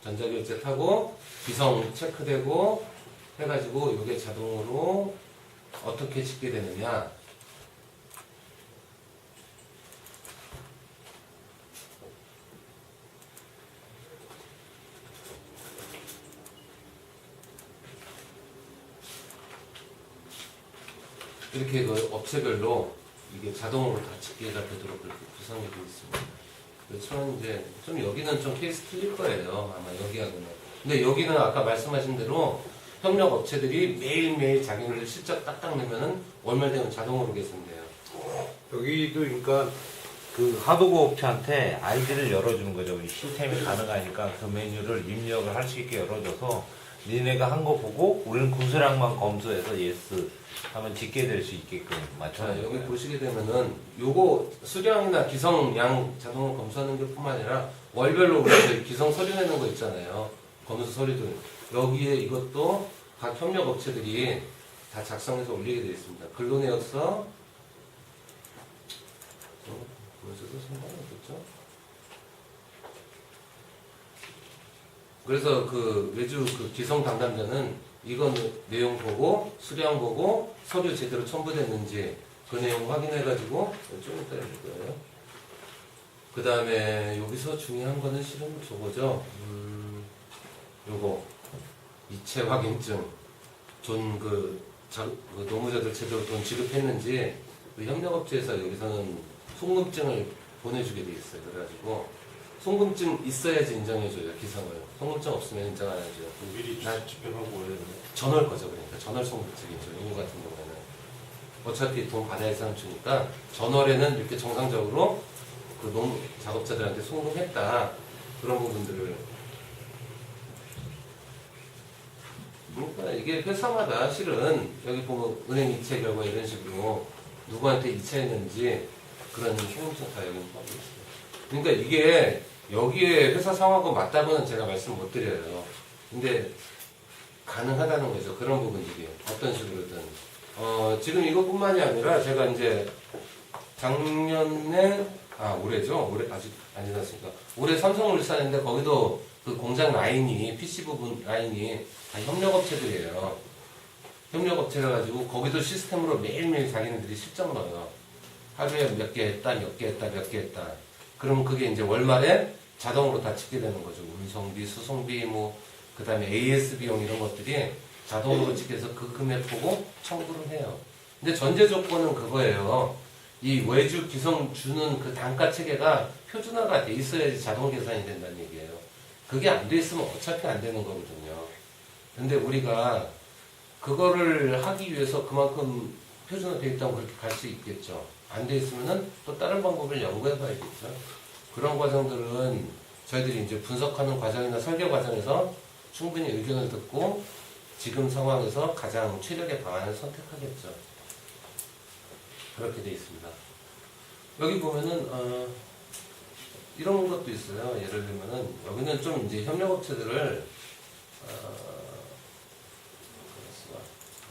전자결제 타고 기성 체크되고 해가지고 요게 자동으로 어떻게 짓게 되느냐. 이렇게 그 업체별로 이게 자동으로 다 집계가 되도록 그렇게 구성이 되어 있습니다. 그래서 저는 이제 좀 여기는 좀 케이스 틀릴 거예요. 아마 여기하고는. 근데 여기는 아까 말씀하신 대로 협력 업체들이 매일매일 자기네들 실적 딱딱 내면은 월말 되면 자동으로 계산돼요. 여기도 그러니까 그 하도급 업체한테 아이디를 열어주는 거죠. 이 시스템이 가능하니까 그 메뉴를 입력을 할 수 있게 열어줘서 니네가 한 거 보고 우리는 구수량만 검수해서 예스 하면 짓게 될 수 있게끔 맞춰요. 여기 보시게 되면은 요거 수량이나 기성량 자동으로 검수하는 게 뿐만 아니라 월별로 우리가 저희 기성 서류 내는 거 있잖아요. 검수 서류들. 여기에 이것도 각 협력 업체들이 다 작성해서 올리게 되어 있습니다. 근로내역서 보여줘도 상관없겠죠? 그래서 그 외주 그 기성 담당자는 이건 내용 보고 수량 보고 서류 제대로 첨부됐는지 그 내용 확인해가지고 좀 이따 해줄 거예요. 그 다음에 여기서 중요한 거는 실은 저거죠. 요거 이체 확인증 그 노무자들 제대로 돈 지급했는지 그 협력업체에서 여기서는 송금증을 보내주게 돼 있어요. 그래가지고 송금증 있어야지 인정해줘요. 기성을. 송금증 없으면 인정 안 해줘요. 미리 집행하고 해야 되나? 전월 거죠. 그러니까 전월 송금증이죠. 이거 같은 경우에는 어차피 돈 받아야 사람 주니까 전월에는 이렇게 정상적으로 그 작업자들한테 송금했다. 그런 부분들을. 그러니까 이게 회사마다 실은 여기 보면 은행 이체 결과 이런 식으로 누구한테 이체했는지 그런 송금증 다 여기 포함되어 있어요. 그러니까 이게 여기에 회사 상황하고 맞다고는 제가 말씀 못 드려요. 근데 가능하다는 거죠. 그런 부분들이 어떤 식으로든. 지금 이것뿐만이 아니라 제가 이제 작년에 올해죠. 올해 아직 안 지났으니까 올해 삼성물산인데 거기도 그 공장 라인이 PC 부분 라인이 다 협력업체들이에요. 협력업체라 가지고 거기도 시스템으로 매일매일 자기네들이 실적 넣어요. 하루에 몇 개 했다, 몇 개 했다, 몇 개 했다. 그럼 그게 이제 월말에 자동으로 다 찍게 되는 거죠. 운송비, 수송비, 그 다음에 AS 비용 이런 것들이 자동으로 집계해서 그 금액 보고 청구를 해요. 근데 전제 조건은 그거예요. 이 외주 기성 주는 그 단가 체계가 표준화가 돼 있어야지 자동 계산이 된다는 얘기예요. 그게 안 돼 있으면 어차피 안 되는 거거든요. 근데 우리가 그거를 하기 위해서 그만큼 표준화 돼 있다면 그렇게 갈 수 있겠죠. 안 돼 있으면은 또 다른 방법을 연구해 봐야겠죠. 그런 과정들은 저희들이 이제 분석하는 과정이나 설계 과정에서 충분히 의견을 듣고 지금 상황에서 가장 최적의 방안을 선택하겠죠. 그렇게 돼 있습니다. 여기 보면은 이런 것도 있어요. 예를 들면은 여기는 좀 이제 협력업체들을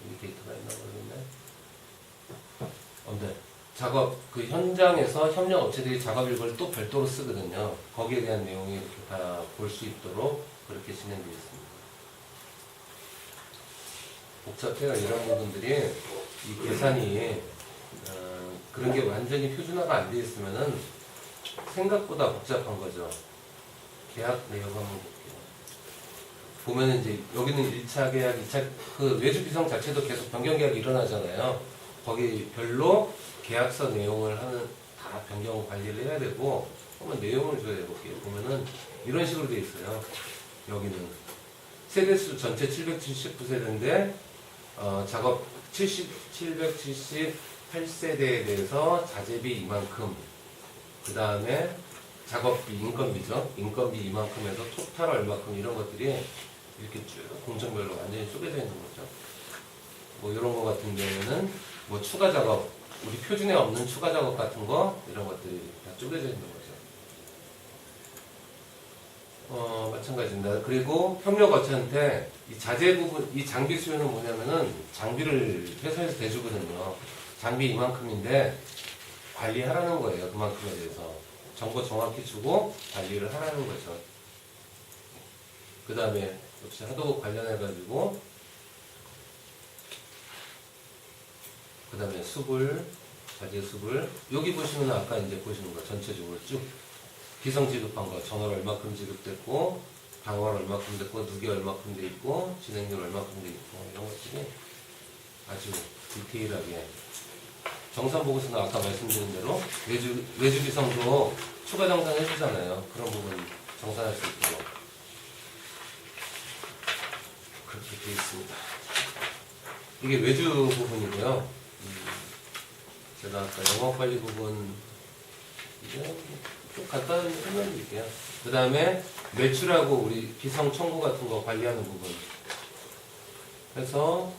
인디케이터가 있나 모르겠네. 네. 작업 그 현장에서 협력업체들이 작업 일과를 또 별도로 쓰거든요. 거기에 대한 내용이 이렇게 다 볼 수 있도록 그렇게 진행되어 있습니다. 복잡해요. 이런 부분들이 이 계산이 그런 게 완전히 표준화가 안 되어 있으면은 생각보다 복잡한 거죠. 계약 내용 한번 볼게요. 보면은 이제 여기는 1차 계약, 2차 그 외주 비성 자체도 계속 변경 계약이 일어나잖아요. 거기 별로 계약서 내용을 다 변경 관리를 해야 되고 한번 내용을 줘야 해볼게요. 보면은 이런 식으로 되어 있어요. 여기는 세대수 전체 779세대인데 작업 778세대에 대해서 자재비 이만큼, 그 다음에 작업비, 인건비죠. 인건비 이만큼에서 토탈 얼마큼 이런 것들이 이렇게 쭉 공정별로 완전히 쪼개져 있는 거죠. 뭐 이런 거 같은 경우에는 뭐 추가 작업, 우리 표준에 없는 추가 작업 같은 거 이런 것들이 다 쪼개져 있는 거죠. 마찬가지입니다. 그리고 협력업체한테 이 자재 부분, 이 장비 수요는 뭐냐면은 장비를 회사에서 대주거든요. 장비 이만큼인데 관리하라는 거예요. 그만큼에 대해서. 정보 정확히 주고 관리를 하라는 거죠. 그 다음에 역시 하도 관련해가지고 그 다음에 수불, 자재 수불. 여기 보시면 아까 이제 보시는 거 전체적으로 쭉 기성 지급한 거, 전월 얼마큼 지급됐고, 방월 얼마큼 됐고, 누계 얼마큼 돼 있고, 진행률 얼마큼 돼 있고, 이런 것들이 아주 디테일하게. 정산 보고서는 아까 말씀드린 대로 외주 기성도 추가 정산 해주잖아요. 그런 부분 정산할 수 있도록 그렇게 되어 있습니다. 이게 외주 부분이고요. 제가 아까 영업관리 부분 이제 좀 간단히 설명드릴게요. 그 다음에 매출하고 우리 기성 청구 같은 거 관리하는 부분. 그래서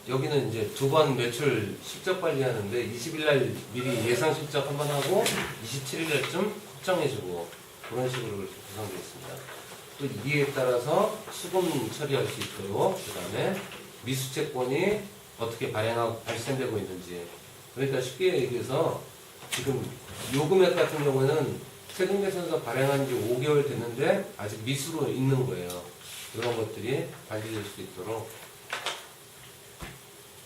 여기는 이제 두 번 매출 실적 관리하는데 20일날 미리 예상 실적 한번 하고 27일날쯤 확정해주고 그런 식으로 이렇게 구성되어 있습니다. 또 이에 따라서 수금 처리할 수 있도록 그 다음에 미수채권이 어떻게 발생되고 있는지. 그러니까 쉽게 얘기해서 지금 요 금액 같은 경우에는 세금계산서 발행한 지 5개월 됐는데 아직 미수로 있는 거예요. 이런 것들이 관리될 수 있도록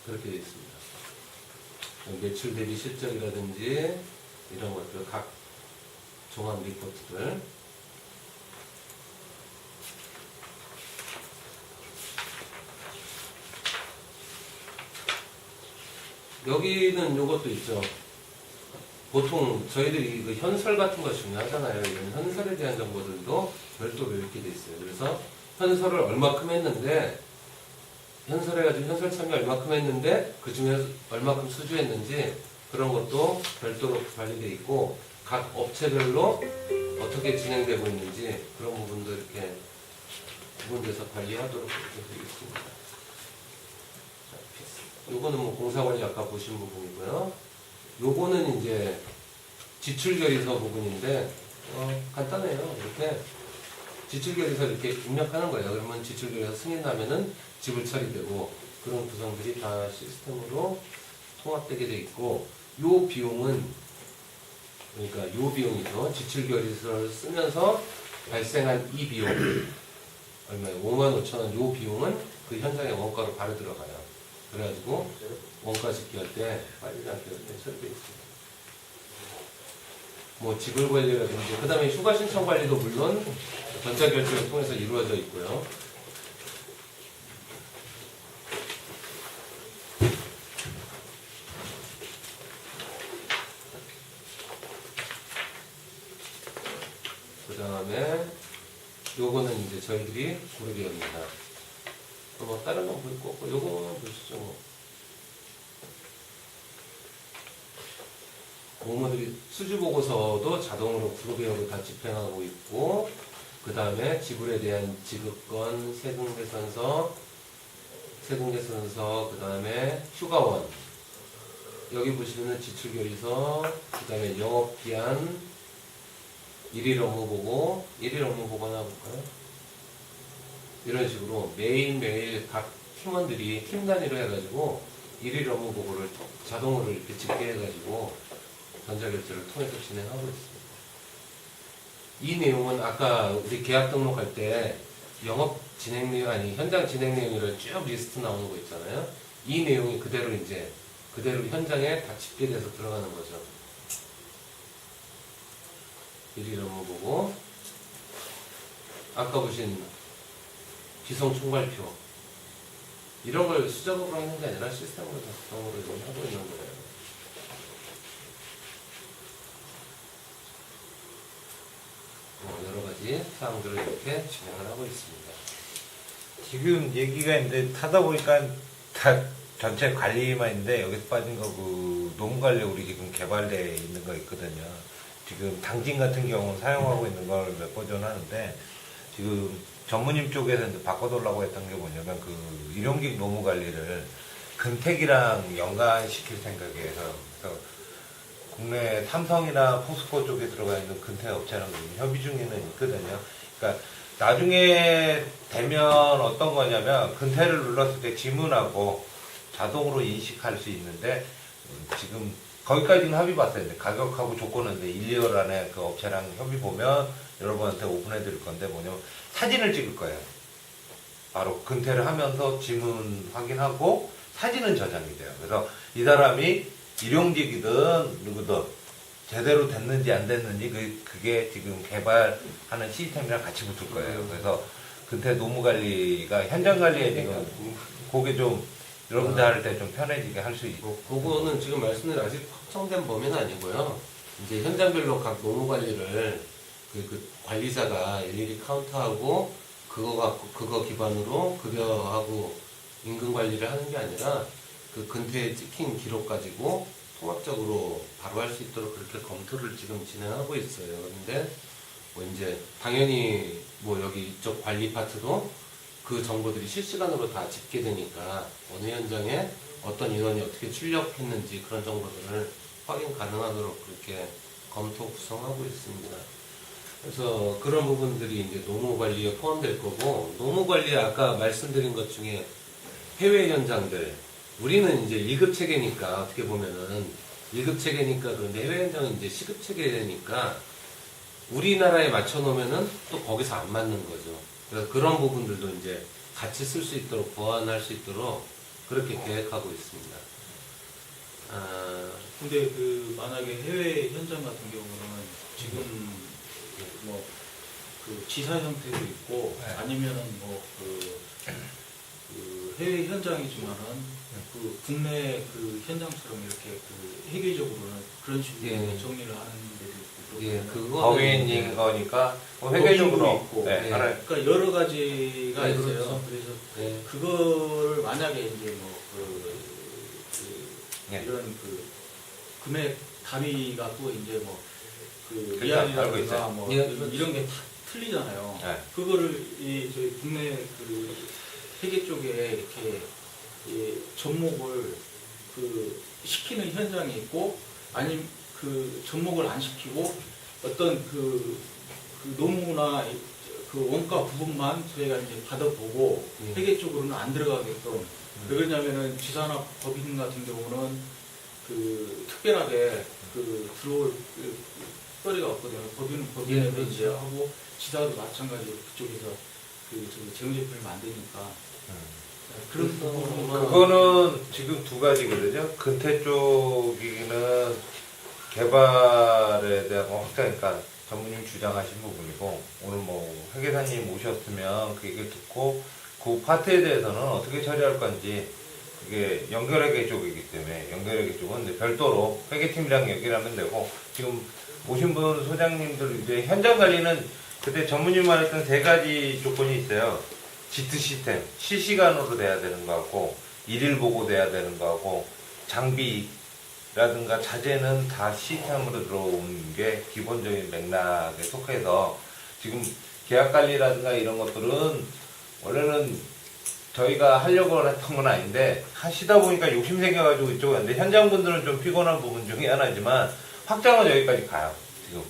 그렇게 되어 있습니다. 매출 대비 실적이라든지 이런 것들 각 종합 리포트들. 여기는 요것도 있죠. 보통 저희들이 그 현설 같은 거 중요하잖아요. 이런 현설에 대한 정보들도 별도로 이렇게 돼 있어요. 그래서 현설을 얼마큼 했는데 현설해가지고 현설 참여 얼마큼 했는데 그 중에 얼마큼 수주했는지 그런 것도 별도로 관리되어 있고 각 업체별로 어떻게 진행되고 있는지 그런 부분도 이렇게 구분돼서 관리하도록 이렇게 되어 있습니다. 요거는 뭐 공사관리 아까 보신 부분이고요. 요거는 이제 지출결의서 부분인데 간단해요. 이렇게 지출결의서 이렇게 입력하는 거예요. 그러면 지출결의서 승인하면은 지불 처리되고 그런 구성들이 다 시스템으로 통합되게 돼 있고 요 비용은 그러니까 요 비용이죠. 지출결의서를 쓰면서 발생한 이 비용 얼마예요? 55,000원 요 비용은 그 현장의 원가로 바로 들어가요. 그래가지고 원가 집계할 때 빠지지 않게 처리되어 있습니다. 뭐 지불 관리라든지 그 다음에 휴가 신청 관리도 물론 전자결제를 통해서 이루어져 있고요. 다음에 요거는 이제 저희들이 고르게입니다. 뭐 다른 건 보일 거 없고 요거만 보시죠. 공무원들이 수주 보고서도 자동으로 구르게어로 다 집행하고 있고, 그 다음에 지불에 대한 지급건, 세금계산서, 그 다음에 휴가원, 여기 보시면은 지출결의서, 그 다음에 영업기한, 일일 업무보고, 일일 업무보고나 볼까요? 이런 식으로 매일매일 각 팀원들이 팀 단위로 해가지고 일일 업무보고를 자동으로 이렇게 집계해가지고 전자결제를 통해서 진행하고 있습니다. 이 내용은 아까 우리 계약 등록할 때 영업 진행 내용, 아니 현장 진행 내용이라 쭉 리스트 나오는 거 있잖아요. 이 내용이 그대로 현장에 다 집계돼서 들어가는 거죠. 일일 업무보고, 아까 보신 기성총괄표, 이런 걸 수작업으로 하는 게 아니라 시스템으로 자동으로 지금 하고 있는 거예요. 여러 가지 사항들을 이렇게 진행을 하고 있습니다. 지금 얘기가 있는데 타다 보니까 다 전체 관리만 있는데 여기서 빠진 거 그 농관리 우리 지금 개발되어 있는 거 있거든요. 지금 당진 같은 경우는 사용하고 있는 걸 몇 버전 하는데 지금 전무님 쪽에서 이제 바꿔달라고 했던 게 뭐냐면 그 일용직 노무 관리를 근택이랑 연관시킬 생각이에서 그래서 국내 삼성이나 포스코 쪽에 들어가 있는 근택 업체랑 협의 중에는 있거든요. 그러니까 나중에 되면 어떤 거냐면 근태를 눌렀을 때 지문하고 자동으로 인식할 수 있는데 지금 거기까지는 합의 봤어요. 이제 가격하고 조건은 이제 1, 2월 안에 그 업체랑 협의 보면 여러분한테 오픈해 드릴 건데 뭐냐면 사진을 찍을 거예요. 바로 근태를 하면서 지문 확인하고 사진은 저장이 돼요. 그래서 이 사람이 일용직이든 누구든 제대로 됐는지 안 됐는지 그게 지금 개발하는 시스템이랑 같이 붙을 거예요. 그래서 근태 노무 관리가 현장 관리에 지금 그게 좀 여러분들 할 때 좀 편해지게 할 수 있고. 그거는 지금 말씀드린 아직 확정된 범위는 아니고요. 이제 현장별로 각 노무 관리를 그 관리자가 일일이 카운트하고 그거 기반으로 급여하고 임금 관리를 하는 게 아니라 그 근태에 찍힌 기록 가지고 통합적으로 바로 할 수 있도록 그렇게 검토를 지금 진행하고 있어요. 그런데 뭐 이제 당연히 뭐 여기 이쪽 관리 파트도 그 정보들이 실시간으로 다 집계되니까 어느 현장에 어떤 인원이 어떻게 출력했는지 그런 정보들을 확인 가능하도록 그렇게 검토 구성하고 있습니다. 그래서 그런 부분들이 이제 노무 관리에 포함될 거고, 노무 관리에 아까 말씀드린 것 중에 해외 현장들, 우리는 이제 1급 체계니까 어떻게 보면은 1급 체계니까 그런데 해외 현장은 이제 시급 체계니까 우리나라에 맞춰 놓으면은 또 거기서 안 맞는 거죠. 그래서 그런 부분들도 이제 같이 쓸 수 있도록 보완할 수 있도록 그렇게 계획하고 있습니다. 근데 그 만약에 해외 현장 같은 경우는 지금 뭐 그 지사 형태도 있고 네. 아니면은 뭐 그 해외 현장이지만은 그 국내 그 현장처럼 이렇게 그 회계적으로는 그런 식으로 예. 정리를 하는 데도 있고 예, 그렇거든요. 그거는 법인인 이제 거니까 뭐 법인도 회계적으로 있고. 네, 예. 알아요. 그러니까 여러 가지가 네, 있어요. 그렇죠. 그래서 예, 그걸 만약에 이제 뭐 예. 이런 그 금액 답의가 또 이제 뭐 그 그러니까 알고 미안이라든가 있어요. 뭐 예, 이런 게 다 틀리잖아요. 네. 그거를 이 저희 국내 그 회계 쪽에 이렇게 이 접목을 그 시키는 현장이 있고 아니면 그 접목을 안 시키고 어떤 그 노무나 그 원가 부분만 저희가 이제 받아보고 회계 쪽으로는 안 들어가게끔 왜 그러냐면은 지사나 법인 같은 경우는 그 특별하게 그 들어올 거리가 없거든요. 법인은 법인에 예, 이제 하고 지사도 마찬가지로 그쪽에서 그 저기 재무제표를 만드니까 그런 부분은 그거는 지금 두 가지거든요. 근태 쪽이는 개발에 대한 확장이니까 전무님 주장하신 부분이고, 오늘 뭐 회계사님 오셨으면 그 얘기를 듣고 그 파트에 대해서는 어떻게 처리할 건지, 그게 연결회계 쪽이기 때문에 연결회계 쪽은 이제 별도로 회계팀이랑 얘기를 하면 되고, 지금 오신 분 소장님들 이제 현장 관리는 그때 전문님 말했던 세 가지 조건이 있어요. 지트 시스템, 실시간으로 돼야 되는 거하고, 일일 보고 돼야 되는 거하고, 장비라든가 자재는 다 시스템으로 들어오는 게 기본적인 맥락에 속해서 지금 계약 관리라든가 이런 것들은 원래는 저희가 하려고 했던 건 아닌데 하시다 보니까 욕심 생겨가지고 이쪽에 왔는데 현장 분들은 좀 피곤한 부분 중에 하나지만 확장은 여기까지 가요. 지금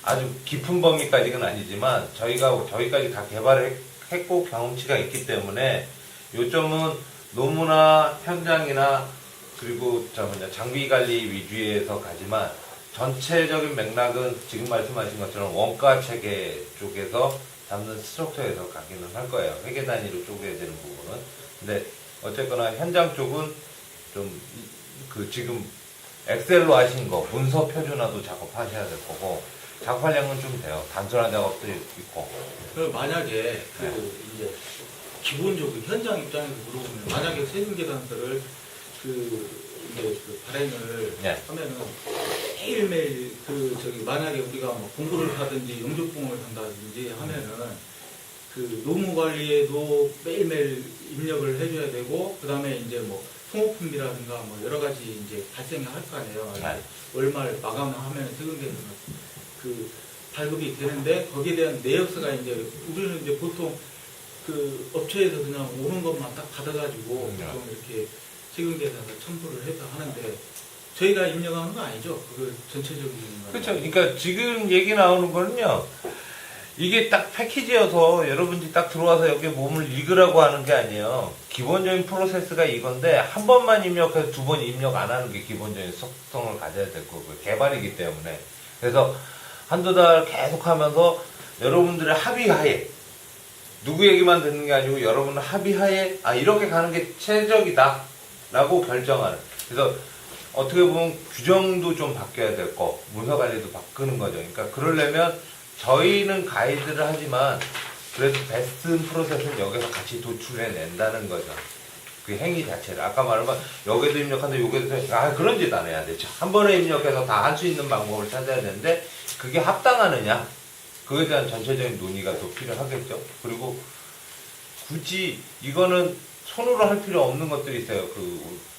아주 깊은 범위까지는 아니지만 저희까지 다 개발을 했고 경험치가 있기 때문에 요점은 노무나 현장이나 그리고 장비 관리 위주에서 가지만 전체적인 맥락은 지금 말씀하신 것처럼 원가 체계 쪽에서 잡는 스트럭처에서 가기는 할 거예요. 회계 단위로 쪼개야 되는 부분은. 근데 어쨌거나 현장 쪽은 좀 지금 엑셀로 하신 거 문서 표준화도 작업하셔야 될 거고 작업량은 좀 돼요. 단순한 작업도 있고. 만약에 이제 기본적으로 현장 입장에서 물어보면 만약에 세금 계산서를 이제 발행을 네. 하면은 매일매일 만약에 우리가 뭐 공부를 하든지 영주증을 한다든지 하면은 노무 관리에도 매일매일 입력을 해줘야 되고 그다음에 이제 뭐 통호품비라든가 뭐 여러 가지 이제 발생이 할 거 아니에요. 네. 월말 마감하면 세금 계산서 발급이 되는데 거기에 대한 내역서가 이제 우리는 이제 보통 업체에서 그냥 오는 것만 딱 받아가지고 좀 이렇게 세금 계산서 첨부를 해서 하는데 저희가 입력하는 거 아니죠? 그걸 전체적인 거. 그렇죠. 그러니까 지금 얘기 나오는 거는요. 이게 딱 패키지여서 여러분들이 딱 들어와서 여기 몸을 읽으라고 하는 게 아니에요. 기본적인 프로세스가 이건데 한 번만 입력해서 두 번 입력 안 하는 게 기본적인 속성을 가져야 될 거고요. 개발이기 때문에. 그래서 한두 달 계속 하면서 여러분들의 합의하에 누구 얘기만 듣는 게 아니고 여러분의 합의하에 이렇게 가는 게 최적이다 라고 결정하는. 그래서 어떻게 보면 규정도 좀 바뀌어야 될 거, 문서 관리도 바꾸는 거죠. 그러니까 그러려면 저희는 가이드를 하지만 그래도 베스트 프로세스는 여기서 같이 도출해 낸다는 거죠. 그 행위 자체를. 아까 말한 여기도 입력하는데 여기도 그런 짓 안 해야 되죠. 한 번에 입력해서 다 할 수 있는 방법을 찾아야 되는데 그게 합당하느냐 그거에 대한 전체적인 논의가 또 필요하겠죠. 그리고 굳이 이거는 손으로 할 필요 없는 것들이 있어요.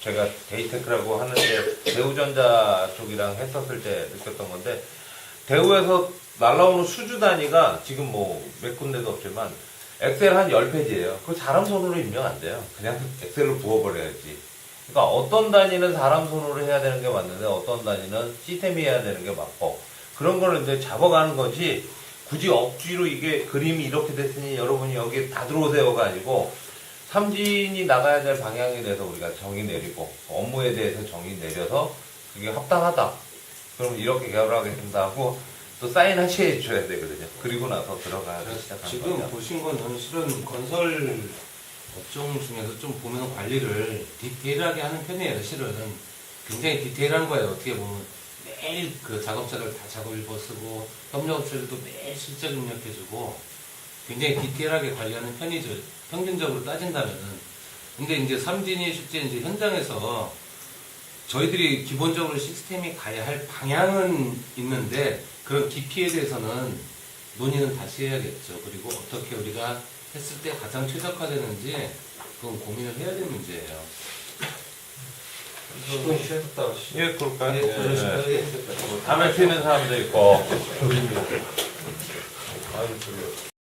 제가 데이테크라고 하는데 대우전자 쪽이랑 했었을 때 느꼈던 건데 대우에서 날라오는 수주 단위가 지금 뭐 몇 군데도 없지만 엑셀 한 10페이지예요. 그거 사람 손으로 입력 안 돼요. 그냥 엑셀로 부어버려야지. 그러니까 어떤 단위는 사람 손으로 해야 되는 게 맞는데 어떤 단위는 시스템이 해야 되는 게 맞고 그런 거를 이제 잡아가는 거지 굳이 억지로 이게 그림이 이렇게 됐으니 여러분이 여기 다 들어오세요가 아니고 삼진이 나가야 될 방향에 대해서 우리가 정의 내리고 업무에 대해서 정의 내려서 그게 합당하다. 그럼 이렇게 개발하겠습니다 하고 또 사인 하셔야 줘야 되거든요. 그리고 나서 들어가기 시작하는 지금 거죠. 보신 거는 실은 건설 업종 중에서 좀 보면 관리를 디테일하게 하는 편이에요. 실은 굉장히 디테일한 거예요. 어떻게 보면 매일 작업자를 다 작업 일보 쓰고 협력업체들도 매일 실적 입력해주고 굉장히 디테일하게 관리하는 편이죠. 평균적으로 따진다면은. 근데 이제 삼진이 실제 이제 현장에서 저희들이 기본적으로 시스템이 가야 할 방향은 있는데 그런 깊이에 대해서는 논의는 다시 해야겠죠. 그리고 어떻게 우리가 했을 때 가장 최적화되는지 그건 고민을 해야 될 문제예요. 10분 쉬었다. 예, 그럴까요? 네, 담배 피는 사람도 있고. 아유, 그래요.